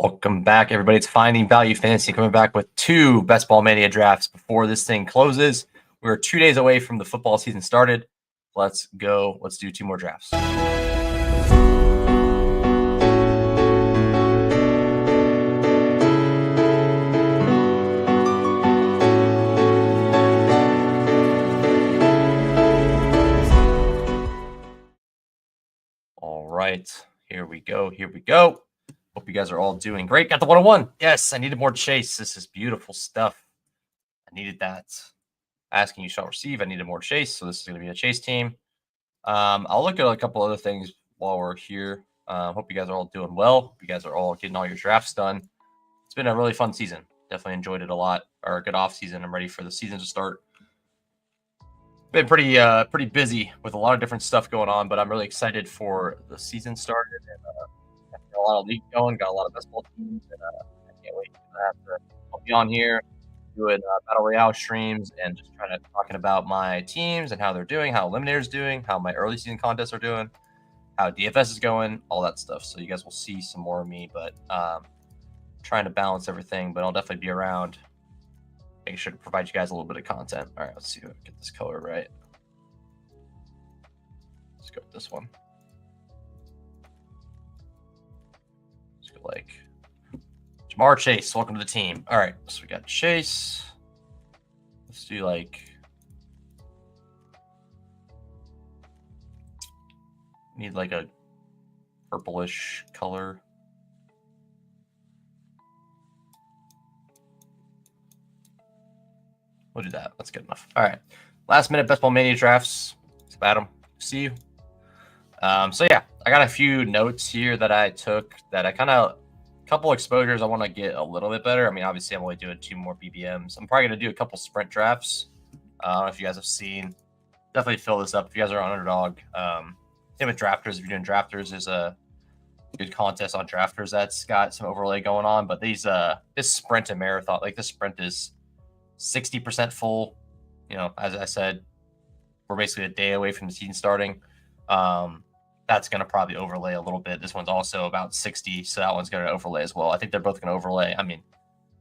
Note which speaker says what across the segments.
Speaker 1: Welcome back, everybody. It's Finding Value Fantasy coming back with two Best Ball Mania drafts before this thing closes. We're 2 days away from the football season started. Let's go. Let's do two more drafts. All right, here we go. Hope you guys are all doing great. Got the 101. Yes, I needed more chase. This is beautiful stuff. I needed that. Asking you shall receive. I needed more chase, so this is going to be a chase team. I'll look at a couple other things while we're here. Hope you guys are all doing well. Hope you guys are all getting all your drafts done. It's been a really fun season. Definitely enjoyed it a lot. Or a good off season. I'm ready for the season to start. Been pretty busy with a lot of different stuff going on, but I'm really excited for the season started and got a lot of leagues going, got a lot of best ball teams, and I can't wait to have to I'll be on here doing battle royale streams and just talking about my teams and how they're doing, how Eliminator's doing, how my early season contests are doing, how DFS is going, all that stuff. So you guys will see some more of me, but trying to balance everything, but I'll definitely be around. Make sure to provide you guys a little bit of content. All right, let's see if I can get this color right. Let's go with this one. Let's go like Jamar Chase. Welcome to the team. All right, so we got Chase. Let's do like need like a purplish color. We'll do that. That's good enough. All right. Last minute Best Ball Mania drafts. It's Adam. See you. So yeah, I got a few notes here that I took that I couple exposures I want to get a little bit better. I mean, obviously I'm only doing 2 more BBMs. I'm probably going to do a couple sprint drafts. I don't know if you guys have seen. Definitely fill this up if you guys are on Underdog. Same with drafters. If you're doing drafters, there's a good contest on drafters that's got some overlay going on. But these this sprint and marathon, like this sprint is 60% full. You know, as I said, we're basically a day away from the season starting. That's going to probably overlay a little bit. This one's also about 60, so that one's going to overlay as well. I think they're both going to overlay. I mean,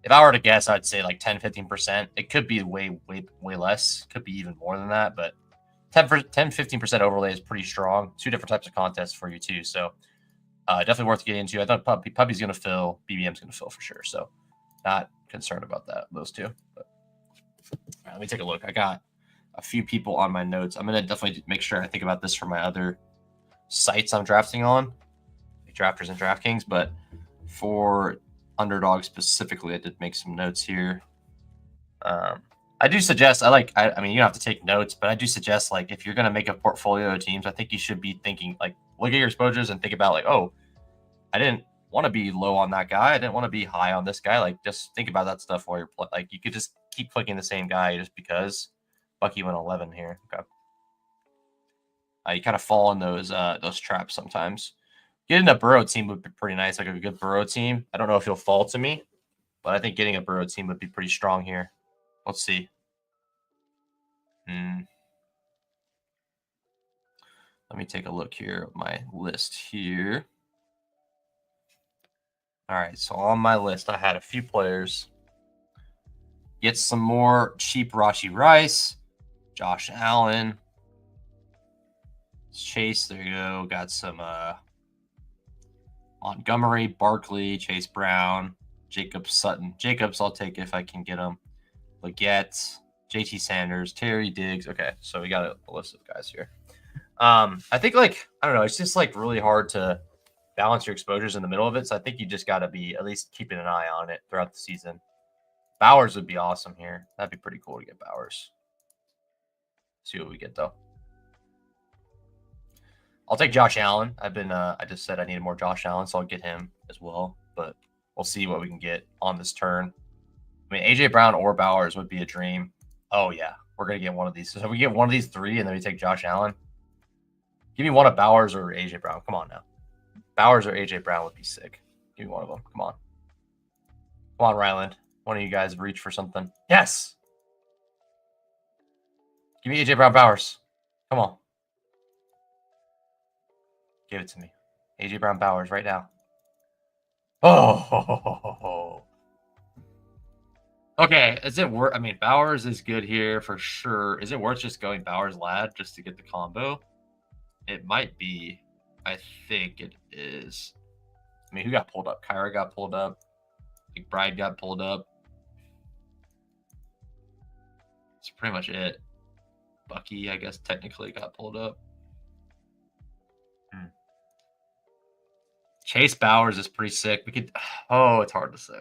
Speaker 1: if I were to guess, I'd say like 10-15%. It could be way less. Could be even more than that, but 10-15% overlay is pretty strong. 2 different types of contests for you too, so definitely worth getting into. I thought Puppy's going to fill, BBM's going to fill for sure, so not concerned about those two. But right, let me take a look. I got a few people on my notes. I'm going to definitely make sure I think about this for my other sites I'm drafting on, like Drafters and DraftKings, but for Underdog specifically, I did make some notes here. I do suggest, I mean, you don't have to take notes, but I do suggest, like, if you're going to make a portfolio of teams, I think you should be thinking, like, look at your exposures and think about, like, oh, I didn't want to be low on that guy. I didn't want to be high on this guy. Like, just think about that stuff while you're like, you could just keep clicking the same guy just because Bucky went 11 here. Okay. You kind of fall in those traps sometimes. Getting a Burrow team would be pretty nice, like a good Burrow team. I don't know if he'll fall to me, but I think getting a Burrow team would be pretty strong here. Let's see. Let me take a look here at my list here. All right, so on my list, I had a few players. Get some more cheap Rashi Rice, Josh Allen, Chase. There you go. Got some Montgomery, Barkley, Chase Brown, Jacob Sutton. Jacobs, I'll take if I can get him. Leggett, JT Sanders, Terry Diggs. Okay, so we got a list of guys here. I think, like, I don't know, it's just like really hard to balance your exposures in the middle of it. So I think you just got to be at least keeping an eye on it throughout the season. Bowers would be awesome here. That'd be pretty cool to get Bowers. See what we get though. I'll take Josh Allen. I just said I needed more Josh Allen, so I'll get him as well. But we'll see what we can get on this turn. I mean, AJ Brown or Bowers would be a dream. Oh yeah, we're gonna get one of these. So if we get one of these 3, and then we take Josh Allen, give me one of Bowers or AJ Brown. Come on now, Bowers or AJ Brown would be sick. Give me one of them. Come on, Ryland. One of you guys reach for something. Yes. Give me AJ Brown Bowers. Come on. Give it to me. AJ Brown Bowers right now. Oh. Okay, is it worth? I mean, Bowers is good here for sure. Is it worth just going Bowers Lad just to get the combo? It might be. I think it is. I mean, who got pulled up? Kyra got pulled up. McBride got pulled up. That's pretty much it. Bucky, I guess, technically got pulled up. Chase Bowers is pretty sick. We could. Oh, it's hard to say.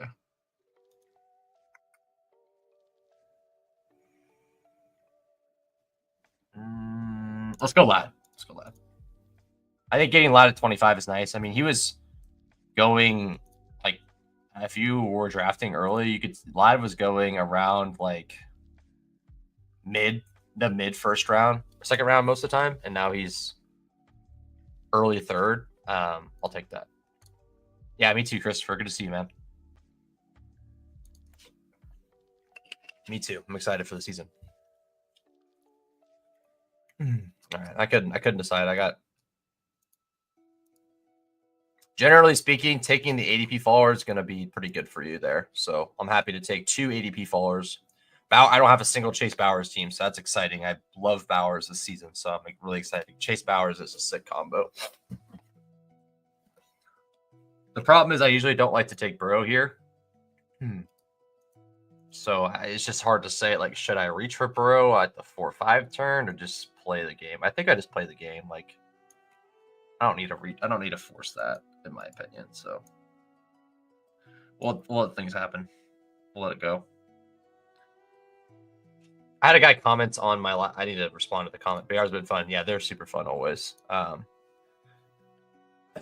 Speaker 1: Let's go Lad. Let's go Lad. I think getting Lad at 25 is nice. I mean, he was going like if you were drafting early, you could Lad was going around like the mid first round, second round most of the time, and now he's early third. I'll take that. Yeah, me too, Christopher. Good to see you, man. Me too. I'm excited for the season. All right, I couldn't decide. I got generally speaking, taking the ADP follower is going to be pretty good for you there. So I'm happy to take 2 ADP followers. I don't have a single Chase Bowers team, so that's exciting. I love Bowers this season, so I'm really excited. Chase Bowers is a sick combo. The problem is I usually don't like to take Burrow here. So it's just hard to say, like, should I reach for Burrow at the 4-5 turn or just play the game? I think I just play the game. Like, I don't need to force that, in my opinion. So we'll let things happen. We'll let it go. I had a guy comment on my. I need to respond to the comment. BR's been fun. Yeah, they're super fun always. I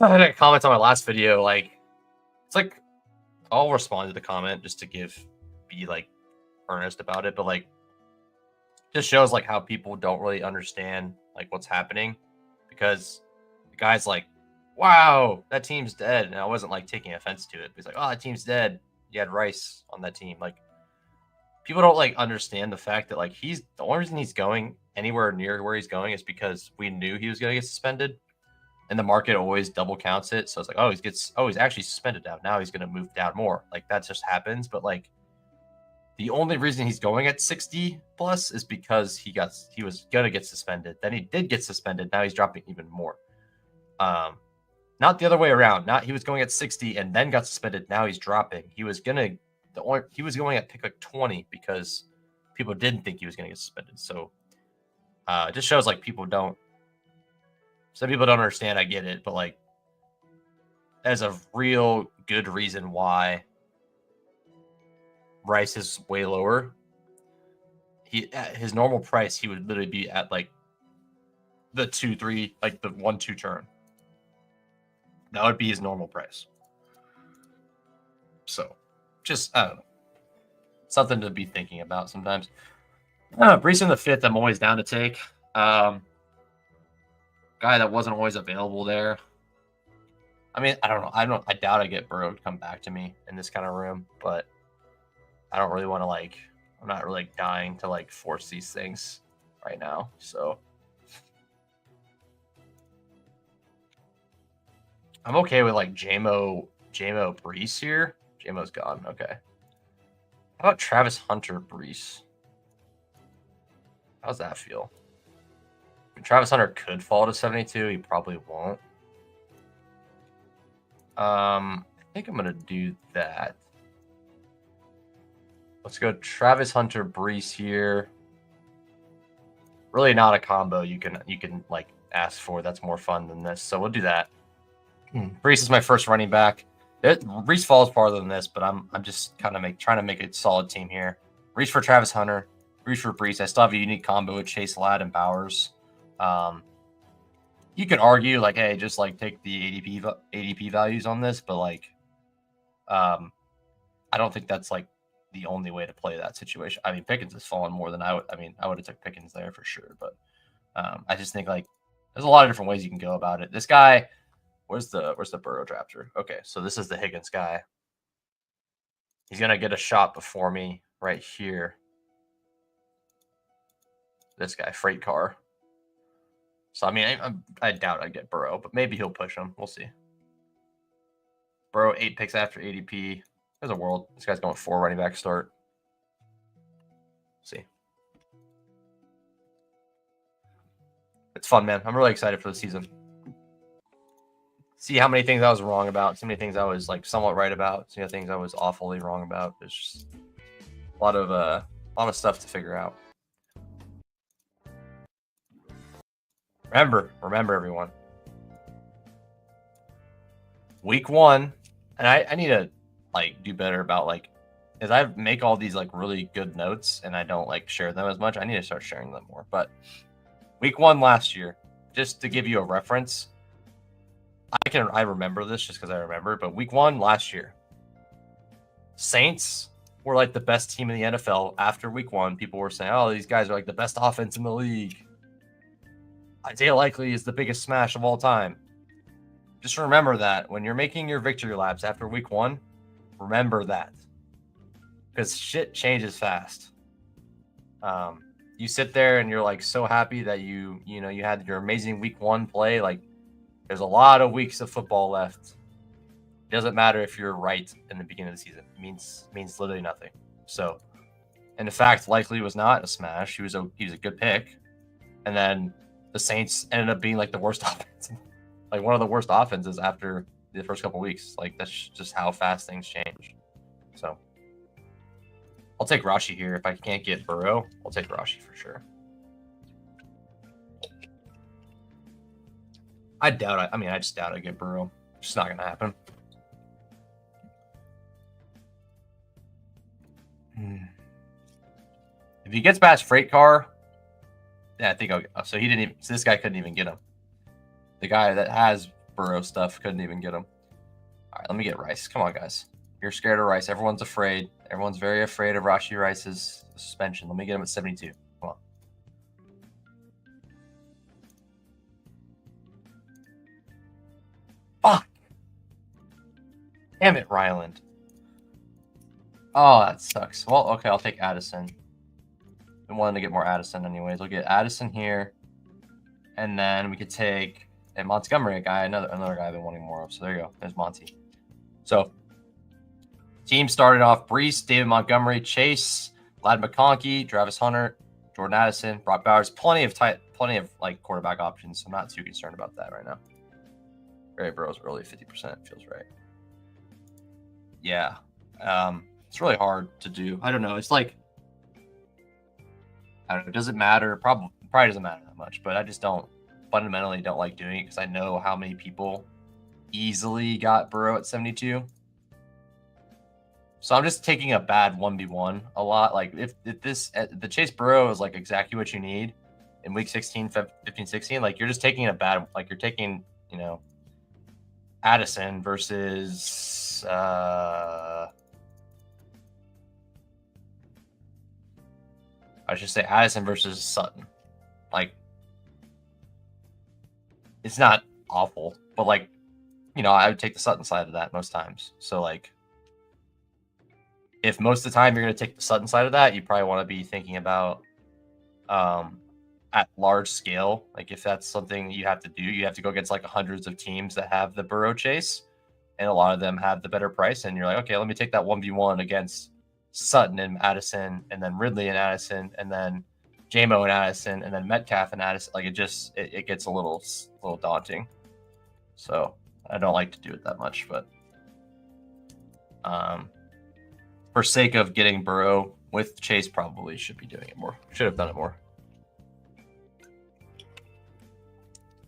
Speaker 1: had a comment on my last video. Like, it's like I'll respond to the comment just to be like earnest about it, but like just shows like how people don't really understand like what's happening because the guy's like, "Wow, that team's dead," and I wasn't like taking offense to it. He's like, "Oh, that team's dead. You had Rice on that team." Like, people don't like understand the fact that like the only reason he's going anywhere near where he's going is because we knew he was going to get suspended, and the market always double counts it. So it's like, he's actually suspended now he's going to move down more. Like, that just happens. But like, the only reason he's going at 60 plus is because he was going to get suspended. Then he did get suspended. Now he's dropping even more. Not the other way around. Not he was going at 60 and then got suspended. Now he's dropping. He was going at pick like 20 because people didn't think he was going to get suspended. So it just shows like some people don't understand. I get it, but like, there's a real good reason why Rice is way lower. At his normal price, he would literally be at like the 2-3, like the 1-2 turn. That would be his normal price. So, just I don't know, something to be thinking about sometimes. Brees in the 5th, I'm always down to take. Guy that wasn't always available there. I mean, I don't know. I doubt I get Burrow to come back to me in this kind of room, but I don't really want to like. I'm not really dying to like force these things right now. So I'm okay with like JMO Brees here. JMO's gone. Okay. How about Travis Hunter Brees? How's that feel? Travis Hunter could fall to 72. He probably won't. I think I'm gonna do that. Let's go Travis Hunter Brees here. Really not a combo you can like ask for. That's more fun than this. So we'll do that. Brees is my first running back. Brees falls farther than this, but I'm just kind of trying to make a solid team here. Reach for Travis Hunter. Reach for Brees. I still have a unique combo with Chase Ladd and Bowers. You could argue like, hey, just like take the ADP values on this, but like, I don't think that's like the only way to play that situation. I mean, Pickens has fallen more than I would. I mean, I would have took Pickens there for sure, but I just think like there's a lot of different ways you can go about it. This guy, where's the Burrow drafter? Okay, so this is the Higgins guy. He's gonna get a shot before me right here. This guy, Freight Car. So I mean, I doubt I get Burrow, but maybe he'll push him. We'll see. Burrow 8 picks after ADP. There's a world. This guy's going 4 running back start. See. It's fun, man. I'm really excited for the season. See how many things I was wrong about. So many things I was like somewhat right about. So many things I was awfully wrong about. There's just a lot of stuff to figure out. Remember everyone. Week 1, and I need to like do better about like, as I make all these like really good notes and I don't like share them as much. I need to start sharing them more. But week 1 last year, just to give you a reference, I remember this just because I remember. But week 1 last year, Saints were like the best team in the NFL after week 1. People were saying, "Oh, these guys are like the best offense in the league. Isaiah Likely is the biggest smash of all time." Just remember that when you're making your victory laps after week 1, remember that, because shit changes fast. You sit there and you're like so happy that you had your amazing week 1 play. Like, there's a lot of weeks of football left. It doesn't matter if you're right in the beginning of the season. It means literally nothing. So, and the fact Likely was not a smash. He was a good pick, and then the Saints ended up being like the worst offense. Like one of the worst offenses after the first couple weeks. Like, that's just how fast things change. So I'll take Rashi here. If I can't get Burrow, I'll take Rashi for sure. I just doubt I get Burrow. It's just not going to happen. If he gets past Freight Car, yeah, I think so he didn't even. So this guy couldn't even get him. The guy that has Burrow stuff couldn't even get him. All right, let me get Rice. Come on, guys. You're scared of Rice. Everyone's afraid. Everyone's very afraid of Rashi Rice's suspension. Let me get him at 72. Come on. Fuck. Damn it, Ryland. Oh, that sucks. Well, okay, I'll take Addison. Been wanting to get more Addison anyways. We'll get Addison here. And then we could take Montgomery, a guy, another guy I've been wanting more of. So there you go. There's Monty. So team started off Brees, David Montgomery, Chase, Lad McConkey, Travis Hunter, Jordan Addison, Brock Bowers. Plenty of like quarterback options. I'm not too concerned about that right now. Barry Burrow's early 50% feels right. Yeah. It's really hard to do. I don't know. It's like, I don't know. Does it matter? Probably doesn't matter that much, but I just fundamentally don't like doing it because I know how many people easily got Burrow at 72. So I'm just taking a bad 1v1 a lot. Like if the Chase Burrow is like exactly what you need in week 16, 15, 16, like you're just taking a bad, like you're taking, Addison versus I should say Addison versus Sutton. Like, it's not awful, but like, I would take the Sutton side of that most times. So like, if most of the time you're going to take the Sutton side of that, you probably want to be thinking about at large scale. Like if that's something you have to do, you have to go against like hundreds of teams that have the Burrow chase, and a lot of them have the better price. And you're like, okay, let me take that 1v1 against Sutton and Addison, and then Ridley and Addison, and then JMO and Addison, and then Metcalf and Addison. Like it gets a little daunting. So I don't like to do it that much, but for sake of getting Burrow with Chase, probably should be doing it more. Should have done it more.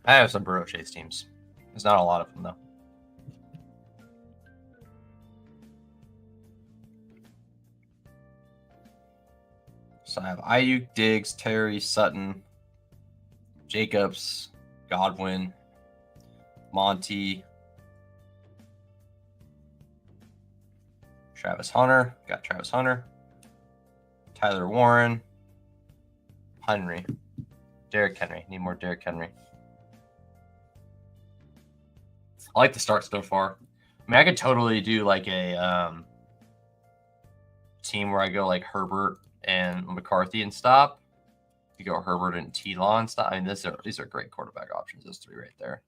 Speaker 1: I have some Burrow Chase teams. There's not a lot of them though. So I have Ayuk, Diggs, Terry, Sutton, Jacobs, Godwin, Monty, Travis Hunter. Got Travis Hunter. Tyler Warren. Henry. Derrick Henry. Need more Derrick Henry. I like the starts so far. I mean, I could totally do like a team where I go like Herbert and McCarthy and stop. You go Herbert and T-Law and stop. I mean, these are great quarterback options. Those three right there.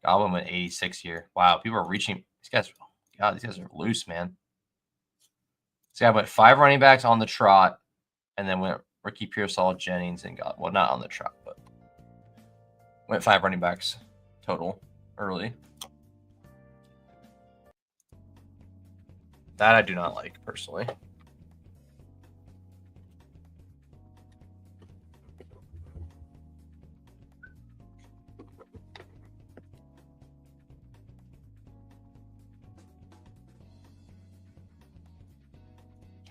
Speaker 1: Goblin went 86 here. Wow, people are reaching. These guys, God, these guys are loose, man. This guy went 5 running backs on the trot, and then went Ricky Pearsall, Jennings, and well, not on the trot, but went 5 running backs total early. That I do not like personally.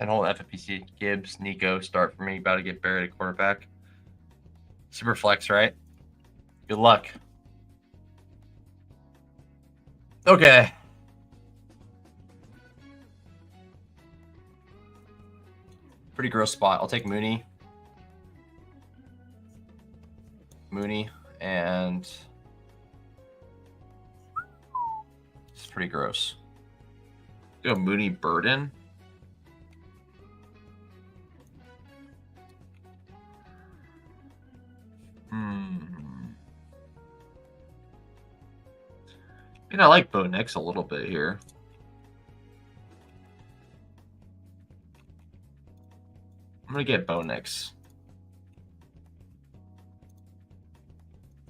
Speaker 1: And whole FFPC, Gibbs, Nico, start for me. About to get buried at quarterback. Super flex, right? Good luck. Okay. Pretty gross spot. I'll take Mooney. And it's pretty gross. Do a Mooney Burden. I mean, I like Bo Nix a little bit here. I'm going to get Bo Nix.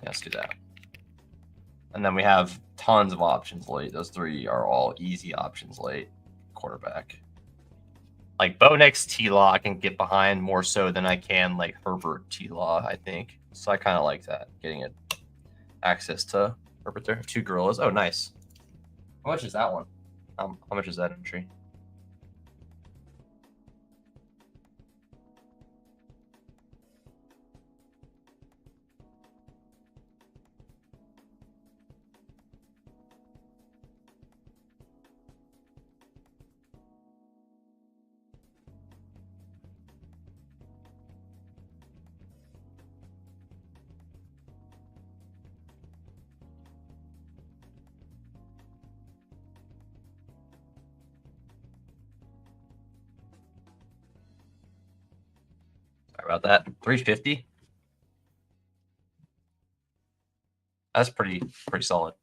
Speaker 1: Yeah, let's do that. And then we have tons of options late. Those 3 are all easy options late. Quarterback. Like Bo Nix, T-Law, I can get behind more so than I can like Herbert, T-Law, I think. So I kind of like that, getting it access to Herbert there. 2 gorillas. Oh, nice. How much is that one? How much is that entry? Sorry about that. 350. That's pretty solid.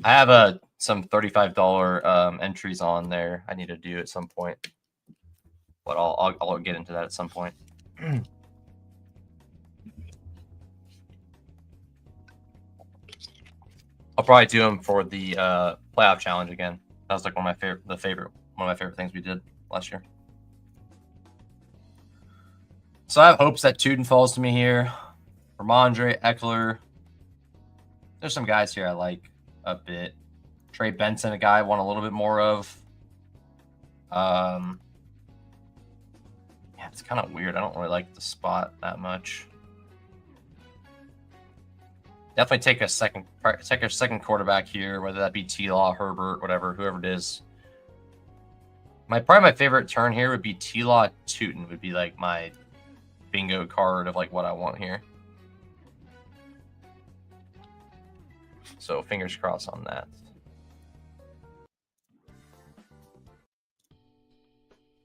Speaker 1: I have some $35 entries on there. I need to do at some point, but I'll get into that at some point. I'll probably do them for the playoff challenge again. That was like one of my favorite things we did last year. So I have hopes that Tuden falls to me here. Ramondre, Eckler. There's some guys here I like a bit. Trey Benson, a guy I want a little bit more of. Yeah, it's kind of weird. I don't really like the spot that much. Definitely take a second quarterback here, whether that be T-Law, Herbert, whatever, whoever it is. Probably my favorite turn here would be T-Law Tuten would be like my bingo card of like what I want here. So fingers crossed on that.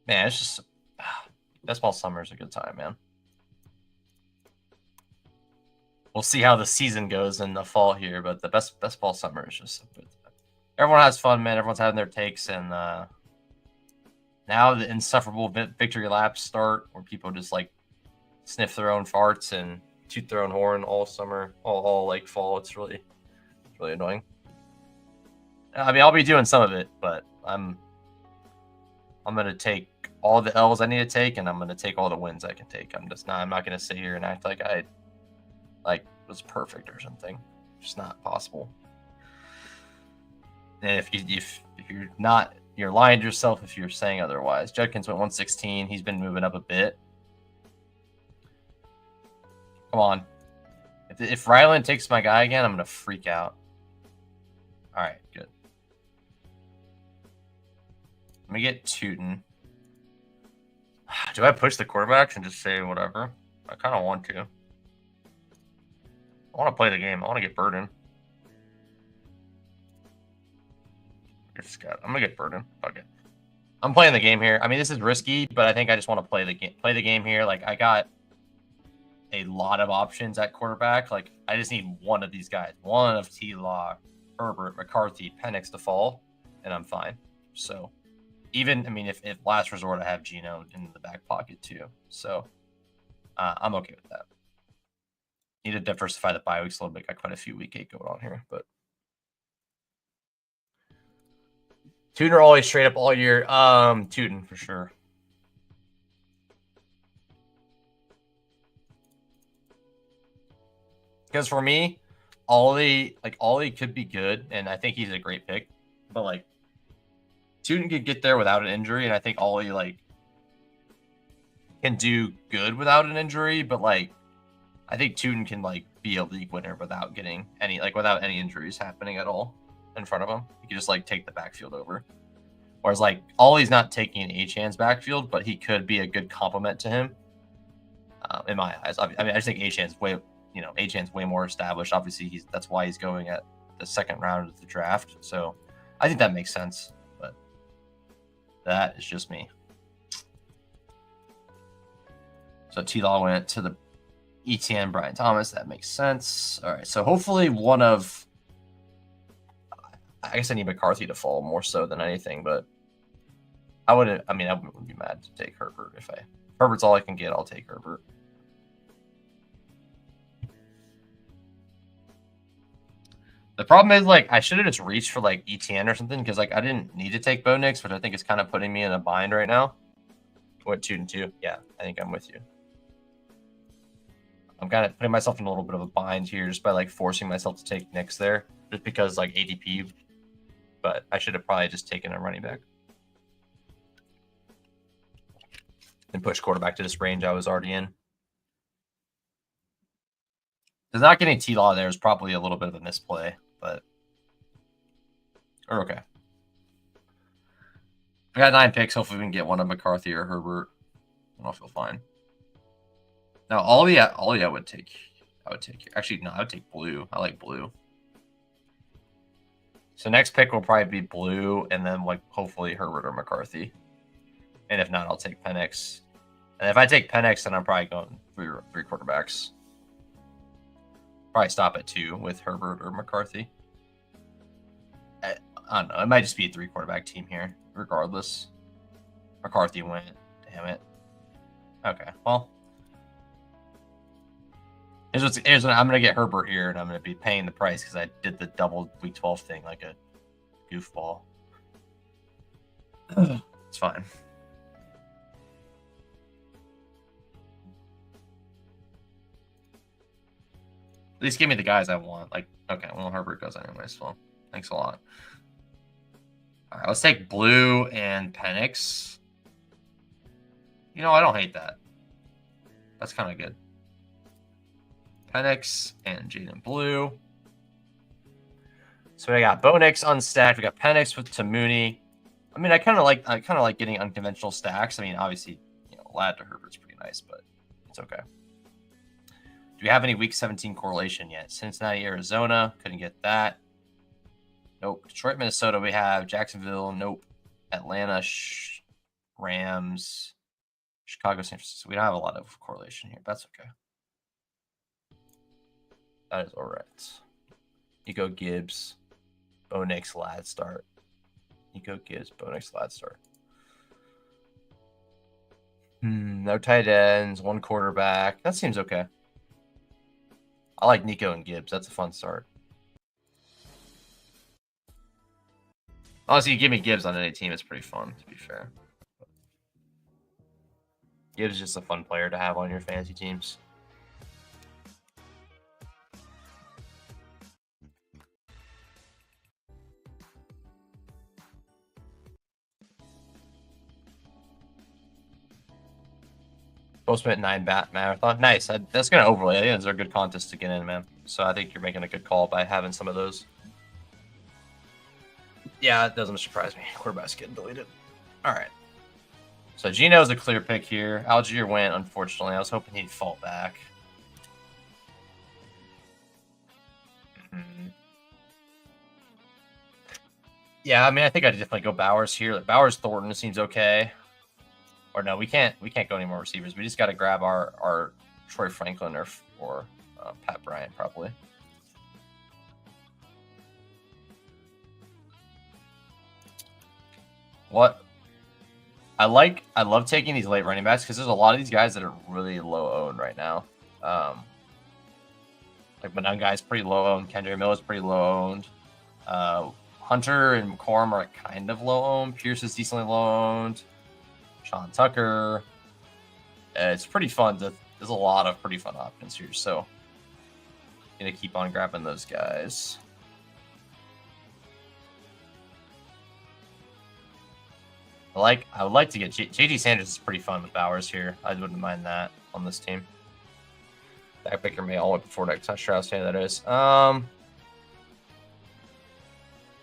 Speaker 1: Man, it's just best ball summer is a good time, man. We'll see how the season goes in the fall here, but the best ball summer is just a good time. Everyone has fun, man. Everyone's having their takes, and now the insufferable victory laps start where people just like sniff their own farts and toot their own horn all summer, all like fall. It's really annoying. I mean, I'll be doing some of it, but I'm gonna take all the L's I need to take, and I'm gonna take all the wins I can take. I'm not gonna sit here and act like I was perfect or something. It's just not possible. And if you're not, you're lying to yourself if you're saying otherwise. Judkins went 116. He's been moving up a bit. Come on. If Ryland takes my guy again, I'm gonna freak out. All right, good. Let me get Tuten. Do I push the quarterbacks and just say whatever? I kind of want to. I want to play the game. I want to get Burden. I'm gonna get Burden. Okay. I'm playing the game here. I mean, this is risky, but I think I just want to play the game here. Like I got a lot of options at quarterback. Like, I just need one of these guys, one of T-Law, Herbert, McCarthy, Penix to fall, and I'm fine. So, even, I mean, if last resort, I have Geno in the back pocket too. So, I'm okay with that. Need to diversify the bye weeks a little bit. Got quite a few week 8 going on here, but Tuner always straight up all year. Tootin for sure. Because for me, Ollie could be good, and I think he's a great pick. But like, Tootin could get there without an injury, and I think Ollie like can do good without an injury. But like, I think Tootin can like be a league winner without getting without any injuries happening at all in front of him. He could just like take the backfield over. Whereas like Ollie's not taking an Achan's backfield, but he could be a good complement to him. In my eyes, I mean, I just think Achan's way more established. Obviously, that's why he's going at the second round of the draft. So I think that makes sense. But that is just me. So T-Law went to the ETN Brian Thomas. That makes sense. All right. So hopefully one of, I guess I need McCarthy to fall more so than anything, but I wouldn't be mad to take Herbert. Herbert's all I can get, I'll take Herbert. The problem is, like, I should have just reached for, like, ETN or something, because, like, I didn't need to take Bo Nix, which I think is kind of putting me in a bind right now. What, 2 and 2? Yeah, I think I'm with you. I'm kind of putting myself in a little bit of a bind here just by, like, forcing myself to take Nix there, just because, like, ADP. But I should have probably just taken a running back and push quarterback to this range I was already in. Because not getting T-Law there is probably a little bit of a misplay, but okay. I got 9 picks. Hopefully we can get one of McCarthy or Herbert, and I'll feel fine. Now, Ollie I would take. Actually, no, I would take Blue. I like Blue. So next pick will probably be Blue, and then like hopefully Herbert or McCarthy. And if not, I'll take Penix. And if I take Penix, then I'm probably going three quarterbacks. Probably stop at 2 with Herbert or McCarthy. I don't know. It might just be a 3 quarterback team here, regardless. McCarthy went. Damn it. Okay, well. Here's what I'm going to get Herbert here, and I'm going to be paying the price because I did the double week 12 thing like a goofball. It's fine. At least give me the guys I want. Like, okay, well, Herbert goes anyways. Well, thanks a lot. All right, let's take Blue and Penix. You know, I don't hate that. That's kind of good. Penix and Jaden Blue. So we got Bo Nix unstacked. We got Penix with Tamuni. I mean, I kind of like getting unconventional stacks. I mean, obviously, Lad to Herbert's pretty nice, but it's okay. Do we have any Week 17 correlation yet? Cincinnati, Arizona. Couldn't get that. Nope. Detroit, Minnesota. We have Jacksonville. Nope. Atlanta, Rams, Chicago, San Francisco. We don't have a lot of correlation here. But that's okay. That is all right. Nico Gibbs, Bo Nix, Lad start. Nico Gibbs, Bo Nix, Lad start. No tight ends, 1 quarterback. That seems okay. I like Nico and Gibbs. That's a fun start. Honestly, you give me Gibbs on any team, it's pretty fun, to be fair. Gibbs is just a fun player to have on your fantasy teams. Postman 9 bat marathon. Nice. That's going to overlay. I think those are a good contest to get in, man. So I think you're making a good call by having some of those. Yeah, it doesn't surprise me. Quarterback's getting deleted. All right. So Geno's a clear pick here. Algier went, unfortunately. I was hoping he'd fall back. Yeah, I mean, I think I'd definitely go Bowers here. Bowers Thornton seems okay. Or no, we can't go any more receivers. We just got to grab our Troy Franklin or Pat Bryant probably. What I love taking these late running backs because there's a lot of these guys that are really low owned right now. Like Monungai's pretty low owned, Kendrick Miller's pretty low owned. Hunter and McCorm are kind of low owned. Pierce is decently low owned. Sean Tucker. It's pretty fun. There's a lot of pretty fun options here, so gonna keep on grabbing those guys. I would like to get JD Sanders is pretty fun with Bowers here. I wouldn't mind that on this team. Dak Baker may all the way before that touchdown. Yeah, that is.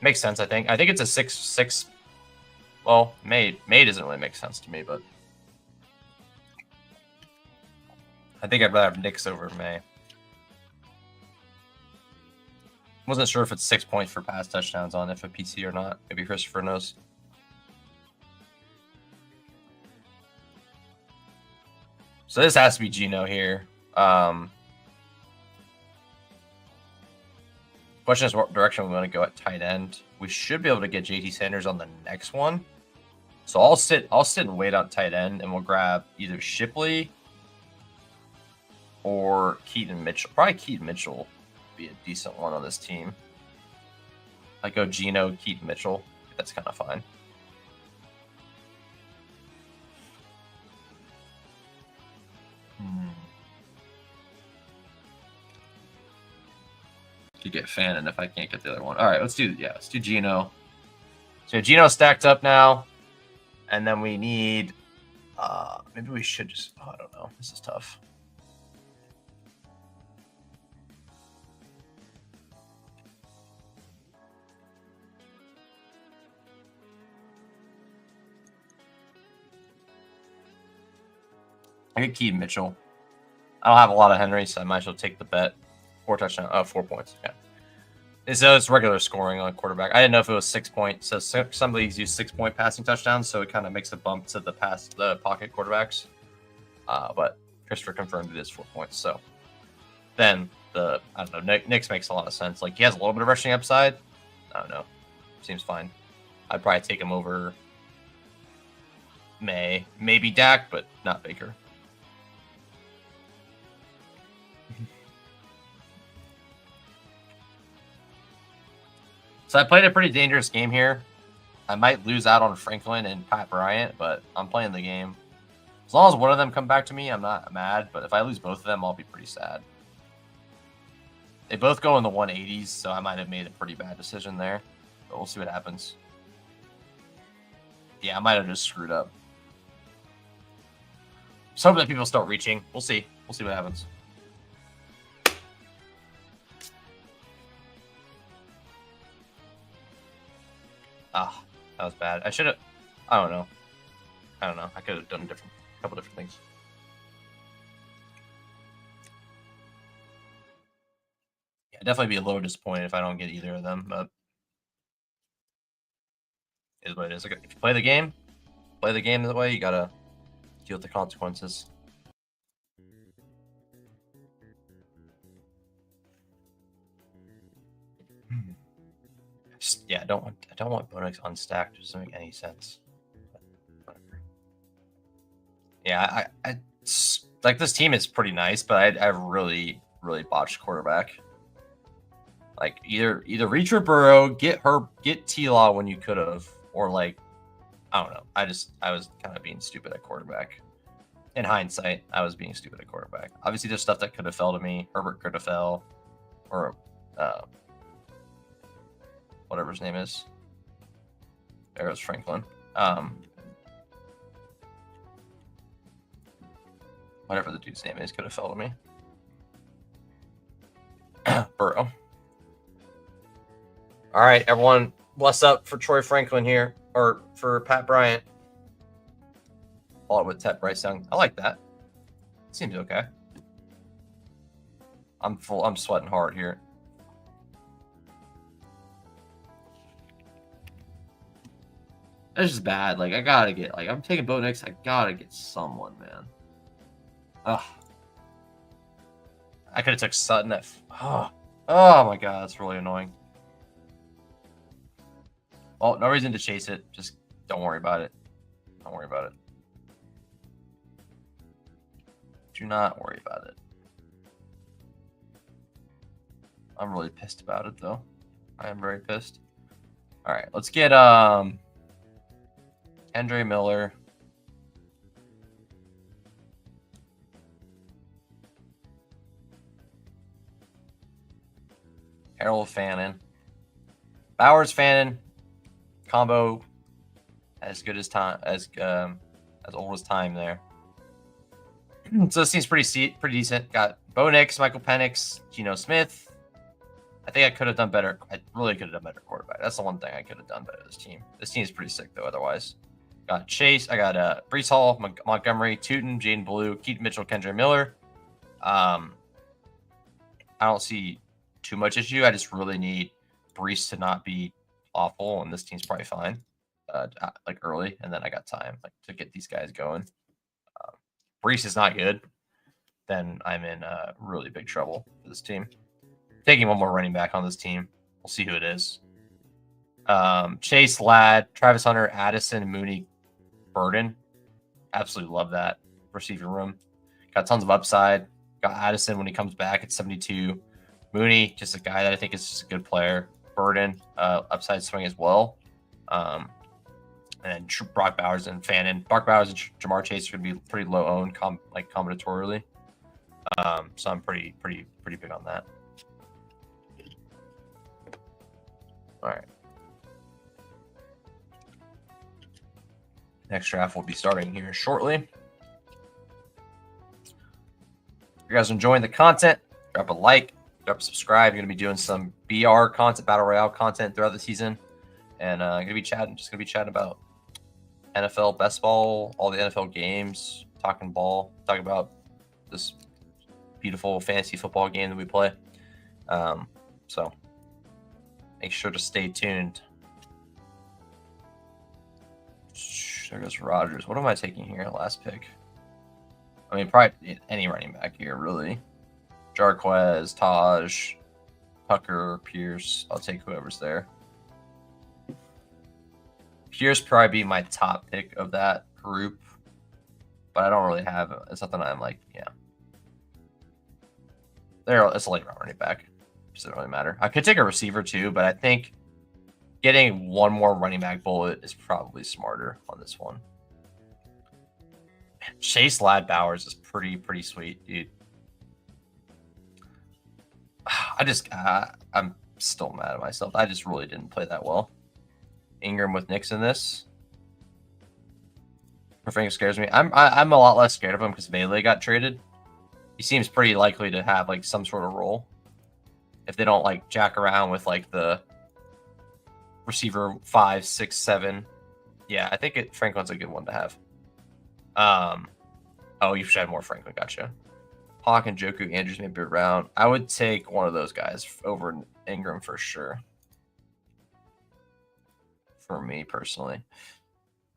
Speaker 1: Makes sense, I think. I think it's a 6-6. Well, May doesn't really make sense to me, but I think I'd rather have Knicks over May. Wasn't sure if it's 6 points for pass touchdowns on FFPC or not. Maybe Christopher knows. So this has to be Geno here. Question is what direction we want to go at tight end. We should be able to get JT Sanders on the next one. So I'll sit and wait on tight end, and we'll grab either Shipley or Keaton Mitchell. Probably Keaton Mitchell would be a decent one on this team. I go Geno, Keaton Mitchell. That's kind of fine. To get Fannin if I can't get the other one. All right, let's do Geno. So Geno stacked up now, and then we need. Maybe we should just. Oh, I don't know. This is tough. I get Keaton Mitchell. I don't have a lot of Henry, so I might as well take the bet. 4 touchdowns. 4 points. Yeah. It's regular scoring on quarterback. I didn't know if it was 6 points. So some leagues use 6 point passing touchdowns, so it kind of makes a bump to the pocket quarterbacks. But Christopher confirmed it is 4 points. So then I don't know. Knicks makes a lot of sense. Like he has a little bit of rushing upside. I don't know. Seems fine. I'd probably take him over maybe Dak, but not Baker. So I played a pretty dangerous game here. I might lose out on Franklin and Pat Bryant, but I'm playing the game. As long as one of them come back to me, I'm not mad. But if I lose both of them, I'll be pretty sad. They both go in the 180s, so I might have made a pretty bad decision there. But we'll see what happens. Yeah, I might have just screwed up. Just hoping that people start reaching. We'll see. We'll see what happens. Ah, that was bad. I should have. I don't know. I could have done a couple different things. Yeah, definitely be a little disappointed if I don't get either of them, but it is what it is. If you play the game that way, you gotta deal with the consequences. Yeah, I don't want Bonix unstacked. It doesn't make any sense. Yeah, I like this team is pretty nice, but I really botched quarterback. Like either reach or Burrow, get T-Law when you could have, or like I don't know. I was kind of being stupid at quarterback. In hindsight, I was being stupid at quarterback. Obviously, there's stuff that could have fell to me. Herbert could have fell, or whatever his name is. There was Franklin. Whatever the dude's name is could have fell to me. Burrow. All right, everyone, bless up for Troy Franklin here, or for Pat Bryant. Followed with Ted Bryce Young. I like that. Seems okay. I'm sweating hard here. That's just bad. Like I gotta get. Like I'm taking Bo Nix. I gotta get someone, man. Ugh. I could have took Sutton at... Oh my god, that's really annoying. Well, no reason to chase it. Just don't worry about it. Don't worry about it. Do not worry about it. I'm really pissed about it, though. I am very pissed. All right, let's get Andre Miller. Harold Fannin. Bowers Fannin. Combo as good as time as old as time there. So this seems pretty decent. Got Bo Nix, Michael Penix, Geno Smith. I think I could have done better. I really could have done better quarterback. That's the one thing I could have done better this team. This team is pretty sick though. Otherwise, got Chase. I got Breece Hall, Montgomery, Tootin, Jaden Blue, Keaton Mitchell, Kendra Miller. I don't see too much issue. I just really need Breece to not be awful, and this team's probably fine. Like early, and then I got time like to get these guys going. Breece is not good, then I'm in really big trouble for this team. Taking one more running back on this team. We'll see who it is. Chase, Ladd, Travis Hunter, Addison, Mooney, Burden. Absolutely love that receiver room. Got tons of upside. Got Addison when he comes back at 72. Mooney, just a guy that I think is just a good player. Burden, upside swing as well. And then Brock Bowers and Fannin. Brock Bowers and Jamar Chase are going to be pretty low owned, combinatorially. So I'm pretty big on that. All right. Next draft will be starting here shortly. If you guys are enjoying the content, drop a like, drop a subscribe. You're going to be doing some BR content, Battle Royale content throughout the season. And I'm going to be chatting about NFL best ball, all the NFL games, talking ball, talking about this beautiful fantasy football game that we play. So make sure to stay tuned. There goes Rodgers. What am I taking here? Last pick. I mean, probably any running back here, really. Jarquez, Taj, Tucker, Pierce. I'll take whoever's there. Pierce probably be my top pick of that group, but I don't really have it. It's something I'm like, yeah. It's a late round running back. Doesn't really matter. I could take a receiver too, but I think getting one more running back bullet is probably smarter on this one. Chase, Ladd, Bowers is pretty sweet, dude. I'm still mad at myself. I just really didn't play that well. Ingram with Nix in this. Frank scares me. I'm a lot less scared of him because Bailey got traded. He seems pretty likely to have like some sort of role. If they don't like jack around with like the receiver 5, 6, 7. Yeah, I think Franklin's a good one to have. Oh, you should have more Franklin. Gotcha. Hawk and Joku, Andrews maybe around. I would take one of those guys over Ingram for sure. For me personally.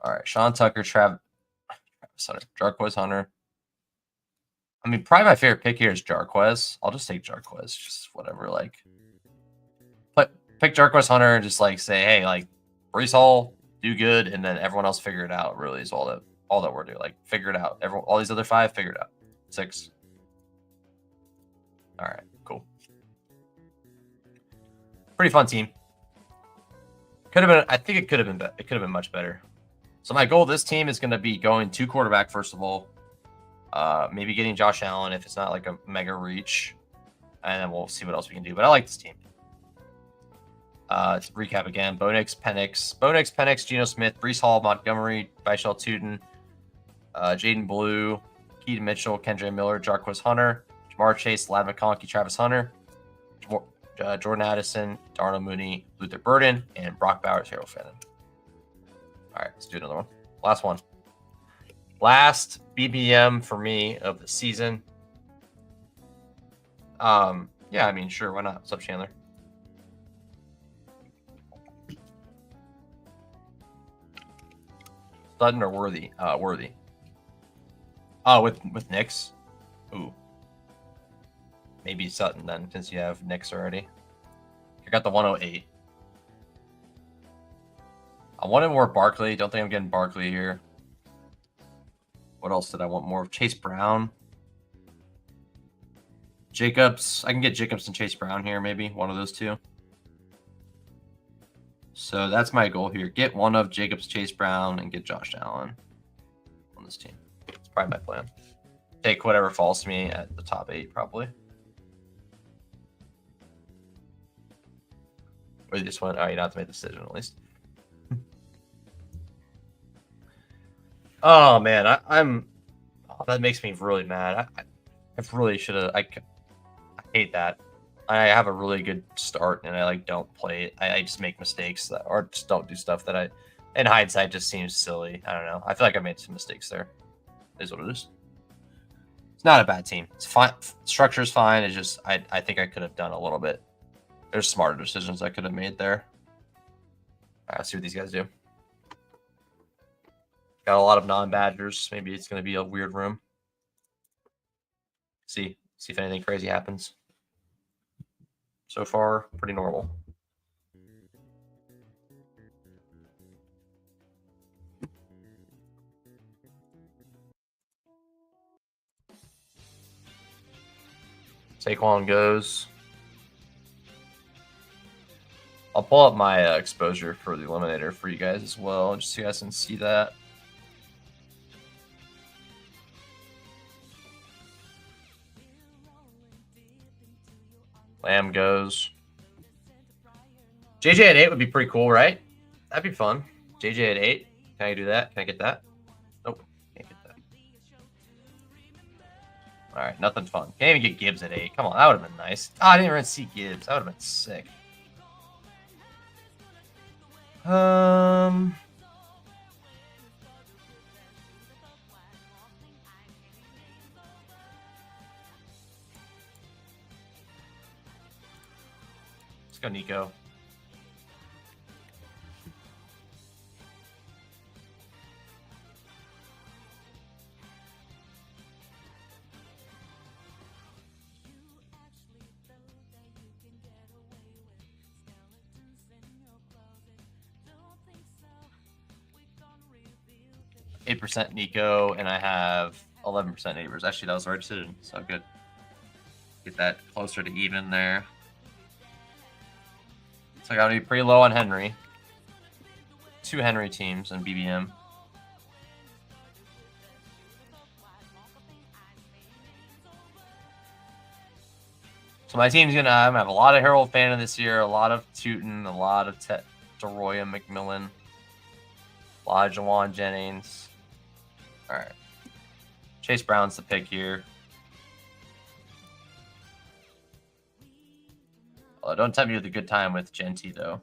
Speaker 1: All right, Sean Tucker, Travis Hunter, Jarquez Hunter. I mean, probably my favorite pick here is Jarquez. I'll just take Jarquez, just whatever. Like, pick Jarquez Hunter and just like say, hey, like Breece Hall, do good, and then everyone else figure it out. Really, is all that we're doing. Like, figure it out. All these other 5, figure it out. 6. All right, cool. Pretty fun team. Could have been. I think it could have been. It could have been much better. So my goal of this team is going to be going 2 quarterback first of all. Maybe getting Josh Allen if it's not like a mega reach, and then we'll see what else we can do. But I like this team. To recap again: Bo Nix, Penix, Geno Smith, Breece Hall, Montgomery, Bishal Tootin, Jaden Blue, Keaton Mitchell, Kendra Miller, Jarquez Hunter, Jamar Chase, Ladd McConkey, Travis Hunter, Jordan Addison, Darnell Mooney, Luther Burden, and Brock Bowers, Harold Fannin. All right, let's do another one. Last one. Last BBM for me of the season. Yeah, I mean, sure, why not? What's up, Chandler? Sutton or Worthy? Worthy. Oh, with Nix? Ooh. maybe Sutton then, since you have Knicks already. I got the 108. I wanted more Barkley. Don't think I'm getting Barkley here. What else did I want more of? Chase Brown. Jacobs. I can get Jacobs and Chase Brown here, maybe. One of those two. So that's my goal here. Get one of Jacobs, Chase Brown, and get Josh Allen on this team. That's probably my plan. Take whatever falls to me at the top 8, probably. Or you just want, oh, you don't have to make the decision at least. Oh man, that makes me really mad. I really should have. I hate that. I have a really good start and I like don't play it. I just make mistakes or just don't do stuff that I, in hindsight, just seems silly. I don't know. I feel like I made some mistakes there. It is what it is. It's not a bad team. It's fine. Structure is fine. It's just I think I could have done a little bit. There's smarter decisions I could have made there. All right, let's see what these guys do. Got a lot of non-Badgers. Maybe it's going to be a weird room. See if anything crazy happens. So far, pretty normal. Saquon goes. I'll pull up my exposure for the eliminator for you guys as well, just so you guys can see that. Lamb goes. JJ at 8 would be pretty cool, right? That'd be fun. JJ at 8. Can I do that? Can I get that? Nope. Can't get that. All right, nothing fun. Can't even get Gibbs at 8. Come on, that would have been nice. Oh, I didn't even see Gibbs. That would have been sick. Let's go, Nico. %, Nico, and I have 11% neighbors. Actually, that was the right decision. So good. Get that closer to even there. So I got to be pretty low on Henry. 2 Henry teams in BBM. So my team's gonna have a lot of Harold Fannin this year, a lot of Tootin, a lot of DeRoy and McMillan, a lot of Jawan Jennings. All right, Chase Brown's the pick here. Oh, don't tempt me with a good time with Genty though.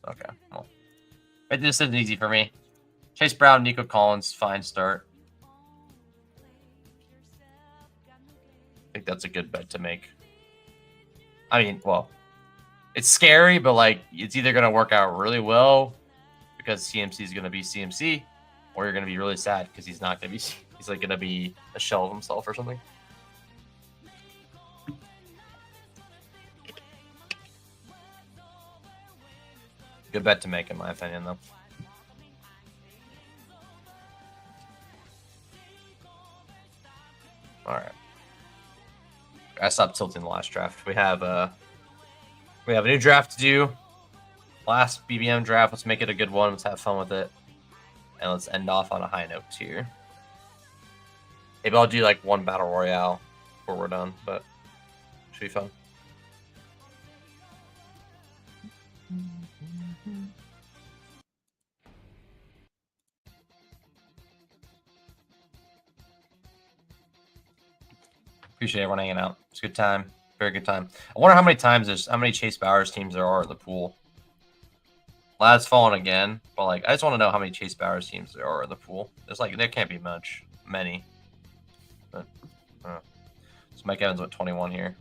Speaker 1: Okay, well, this isn't easy for me. Chase Brown, Nico Collins, fine start. I think that's a good bet to make. I mean, well, it's scary, but like it's either going to work out really well because CMC is going to be CMC, or you're going to be really sad because he's not going to be. He's like going to be a shell of himself or something. Good bet to make, in my opinion, though. All right. I stopped tilting the last draft. We have a new draft to do. Last BBM draft. Let's make it a good one. Let's have fun with it, and let's end off on a high note here. Maybe I'll do like one battle royale before we're done, but should be fun. Appreciate everyone hanging out. It's a good time. Very good time. I wonder how many Chase Bowers teams there are in the pool. Lad's fallen again, but like I just want to know how many Chase Bowers teams there are in the pool. There's like there can't be many. But so Mike Evans with 21 here.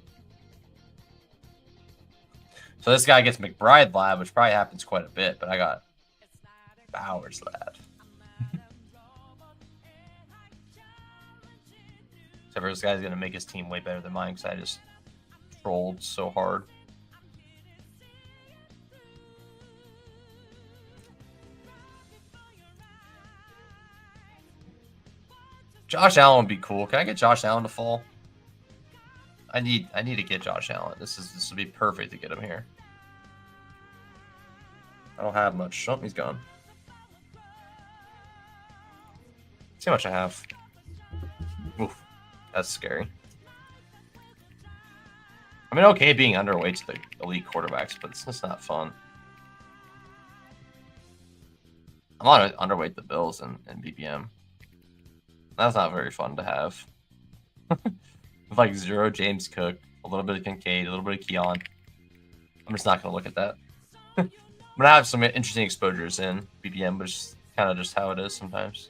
Speaker 1: So this guy gets McBride Lad, which probably happens quite a bit, but I got Bowers Lad. Except for this guy's going to make his team way better than mine because I just trolled so hard. Josh Allen would be cool. Can I get Josh Allen to fall? I need to get Josh Allen. This would be perfect to get him here. I don't have much. Oh, he's gone. See how much I have. Oof, that's scary. I mean, okay, being underweight to the elite quarterbacks, but it's just not fun. I'm on underweight the Bills and BBM. That's not very fun to have. With like 0 James Cook, a little bit of Kincaid, a little bit of Keon. I'm just not going to look at that. I'm going to have some interesting exposures in BBM, but it's kind of just how it is sometimes.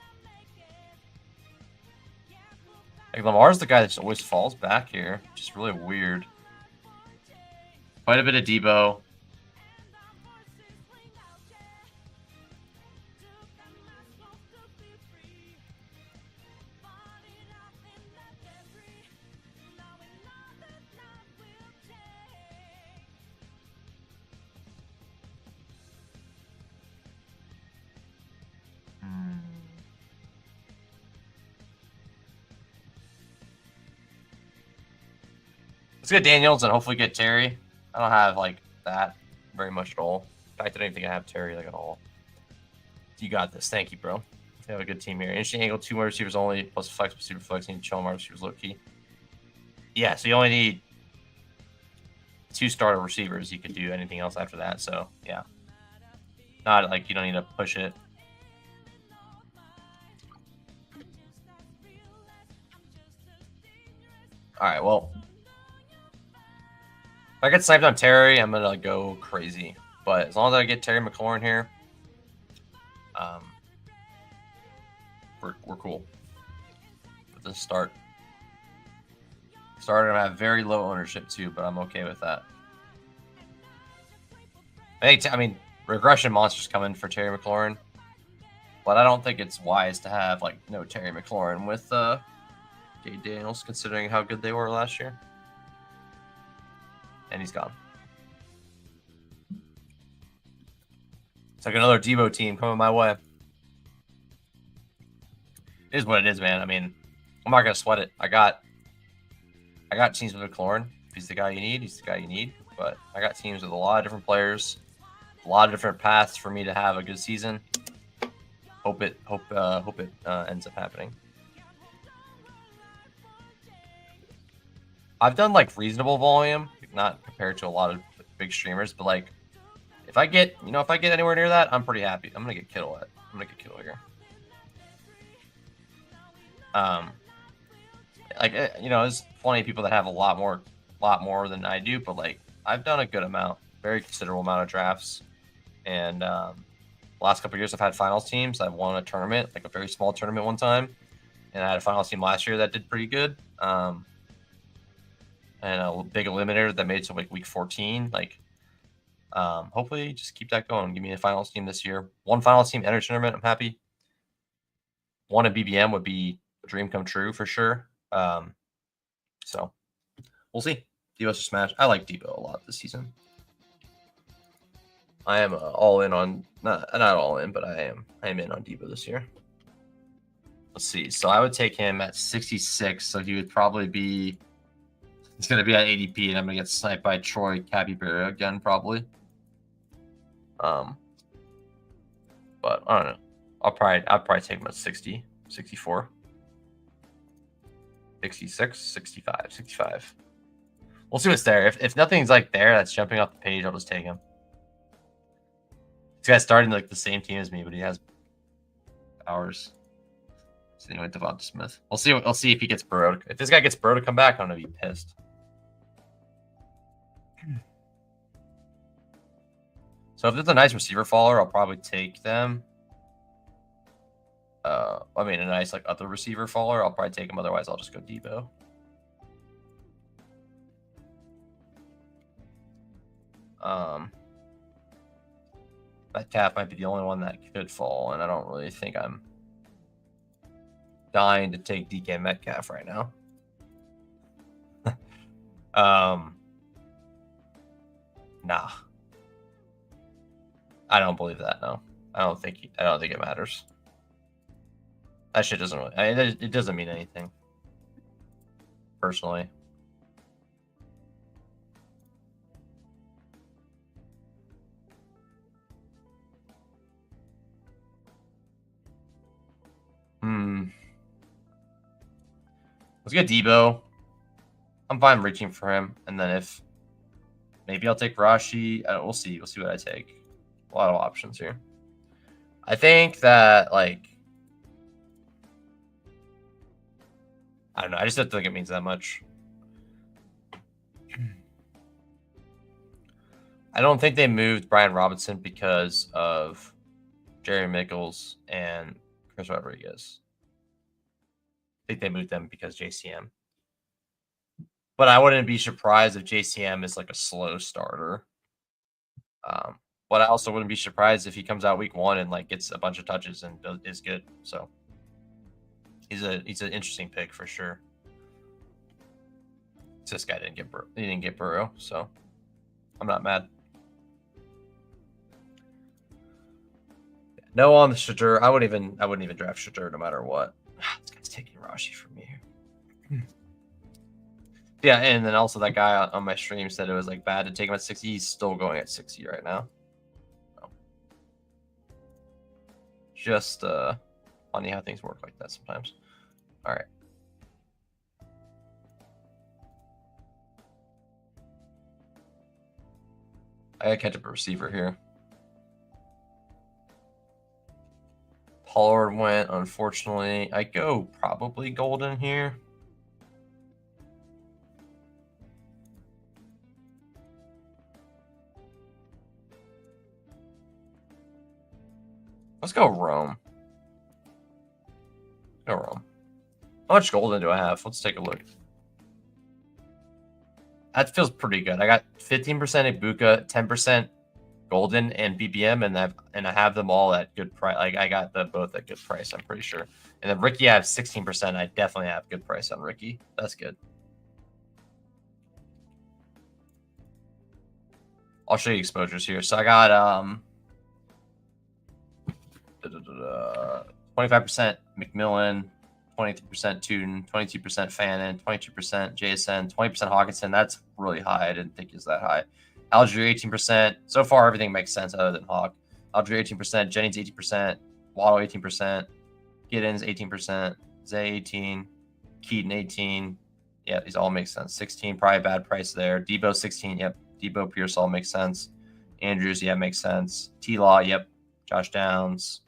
Speaker 1: Like Lamar's the guy that just always falls back here, which is really weird. Quite a bit of Debo. Let's get Daniels and hopefully get Terry. I don't have like that very much at all. In fact, I don't even think I have Terry like at all. You got this. Thank you, bro. You have a good team here. Interesting angle, 2 wide receivers only, plus flex, super flex, and chill wide receivers low key. Yeah, so you only need 2 starter receivers. You could do anything else after that. So yeah, not like you don't need to push it. All right, well. If I get sniped on Terry, I'm gonna go crazy. But as long as I get Terry McLaurin here, we're cool. With the start. Starter, I have very low ownership too, but I'm okay with that. I mean, regression monsters coming for Terry McLaurin, but I don't think it's wise to have like no Terry McLaurin with Jay Daniels, considering how good they were last year. And he's gone. It's like another Debo team coming my way. It is what it is, man. I mean, I'm not gonna sweat it. I got teams with McLaurin. If he's the guy you need, he's the guy you need. But I got teams with a lot of different players, a lot of different paths for me to have a good season. Hope it ends up happening. I've done like reasonable volume, not compared to a lot of big streamers, but like if I get anywhere near that, I'm pretty happy. I'm gonna get Kittle here. There's plenty of people that have a lot more than I do, but like I've done a good amount, very considerable amount of drafts, and the last couple of years I've had finals teams. I've won a tournament, like a very small tournament one time, and I had a finals team last year that did pretty good. And a big eliminator that made it to like week 14. Like, hopefully just keep that going. Give me a finals team this year. 1 finals team enter tournament. I'm happy. 1 in BBM would be a dream come true for sure. So we'll see. Debo's a smash. I like Debo a lot this season. I am all in on not all in, but I am in on Debo this year. Let's see. So I would take him at 66. So he would probably be. He's going to be at ADP, and I'm going to get sniped by Troy Capybara again, probably. But I don't know. I'll probably take him at 60, 64, 66, 65, 65. We'll see what's there. If nothing's like there that's jumping off the page, I'll just take him. This guy's starting like the same team as me, but he has hours. So anyway, Devonta Smith. We'll see if he gets Burrow. If this guy gets Burrow to come back, I'm gonna be pissed. So if there's a nice receiver faller, I'll probably take them. I mean, a nice like other receiver faller, I'll probably take him. Otherwise, I'll just go Debo. That cap might be the only one that could fall, and I don't really think I'm dying to take DK Metcalf right now. Nah, I don't believe that. No, I don't think it matters. That shit doesn't really. It doesn't mean anything. Personally. Let's get Debo. I'm fine reaching for him, and then if maybe I'll take Rashi. We'll see. We'll see what I take. A lot of options here. I think that I don't know. I just don't think it means that much. I don't think they moved Brian Robinson because of Jerry Mickles and Chris Rodriguez. I think they moved them because JCM. But I wouldn't be surprised if JCM is like a slow starter. But I also wouldn't be surprised if he comes out week 1 and gets a bunch of touches and is good. So he's an interesting pick for sure. This guy didn't get Burrow, so I'm not mad. No on the Shadur. I wouldn't even draft Shadur no matter what. This guy's taking Rashi from me here. Yeah, and then also that guy on my stream said it was bad to take him at 60. He's still going at 60 right now. So. Just funny how things work like that sometimes. All right. I gotta catch up a receiver here. Pollard went, unfortunately. I go probably Golden here. Let's go Rome. Go Rome. How much Golden do I have? Let's take a look. That feels pretty good. I got 15% Ibuka, 10% Golden, and BBM, and I have them all at good price. I got them both at good price, I'm pretty sure. And then Ricky, I have 16%. I definitely have good price on Ricky. That's good. I'll show you exposures here. So I got 25% McMillan, 23% Tootin, 22% Fannin, 22% JSN, 20% Hawkinson. That's really high. I didn't think it was that high. Algier 18%. So far, everything makes sense other than Hawk. Algier 18%, Jennings 18%, Waddle 18%, Giddens 18%, Zay 18, Keaton 18. Yeah, these all make sense. 16, probably a bad price there. Debo 16. Yep. Debo Pierce all makes sense. Andrews, yeah, makes sense. T-Law, yep. Josh Downs.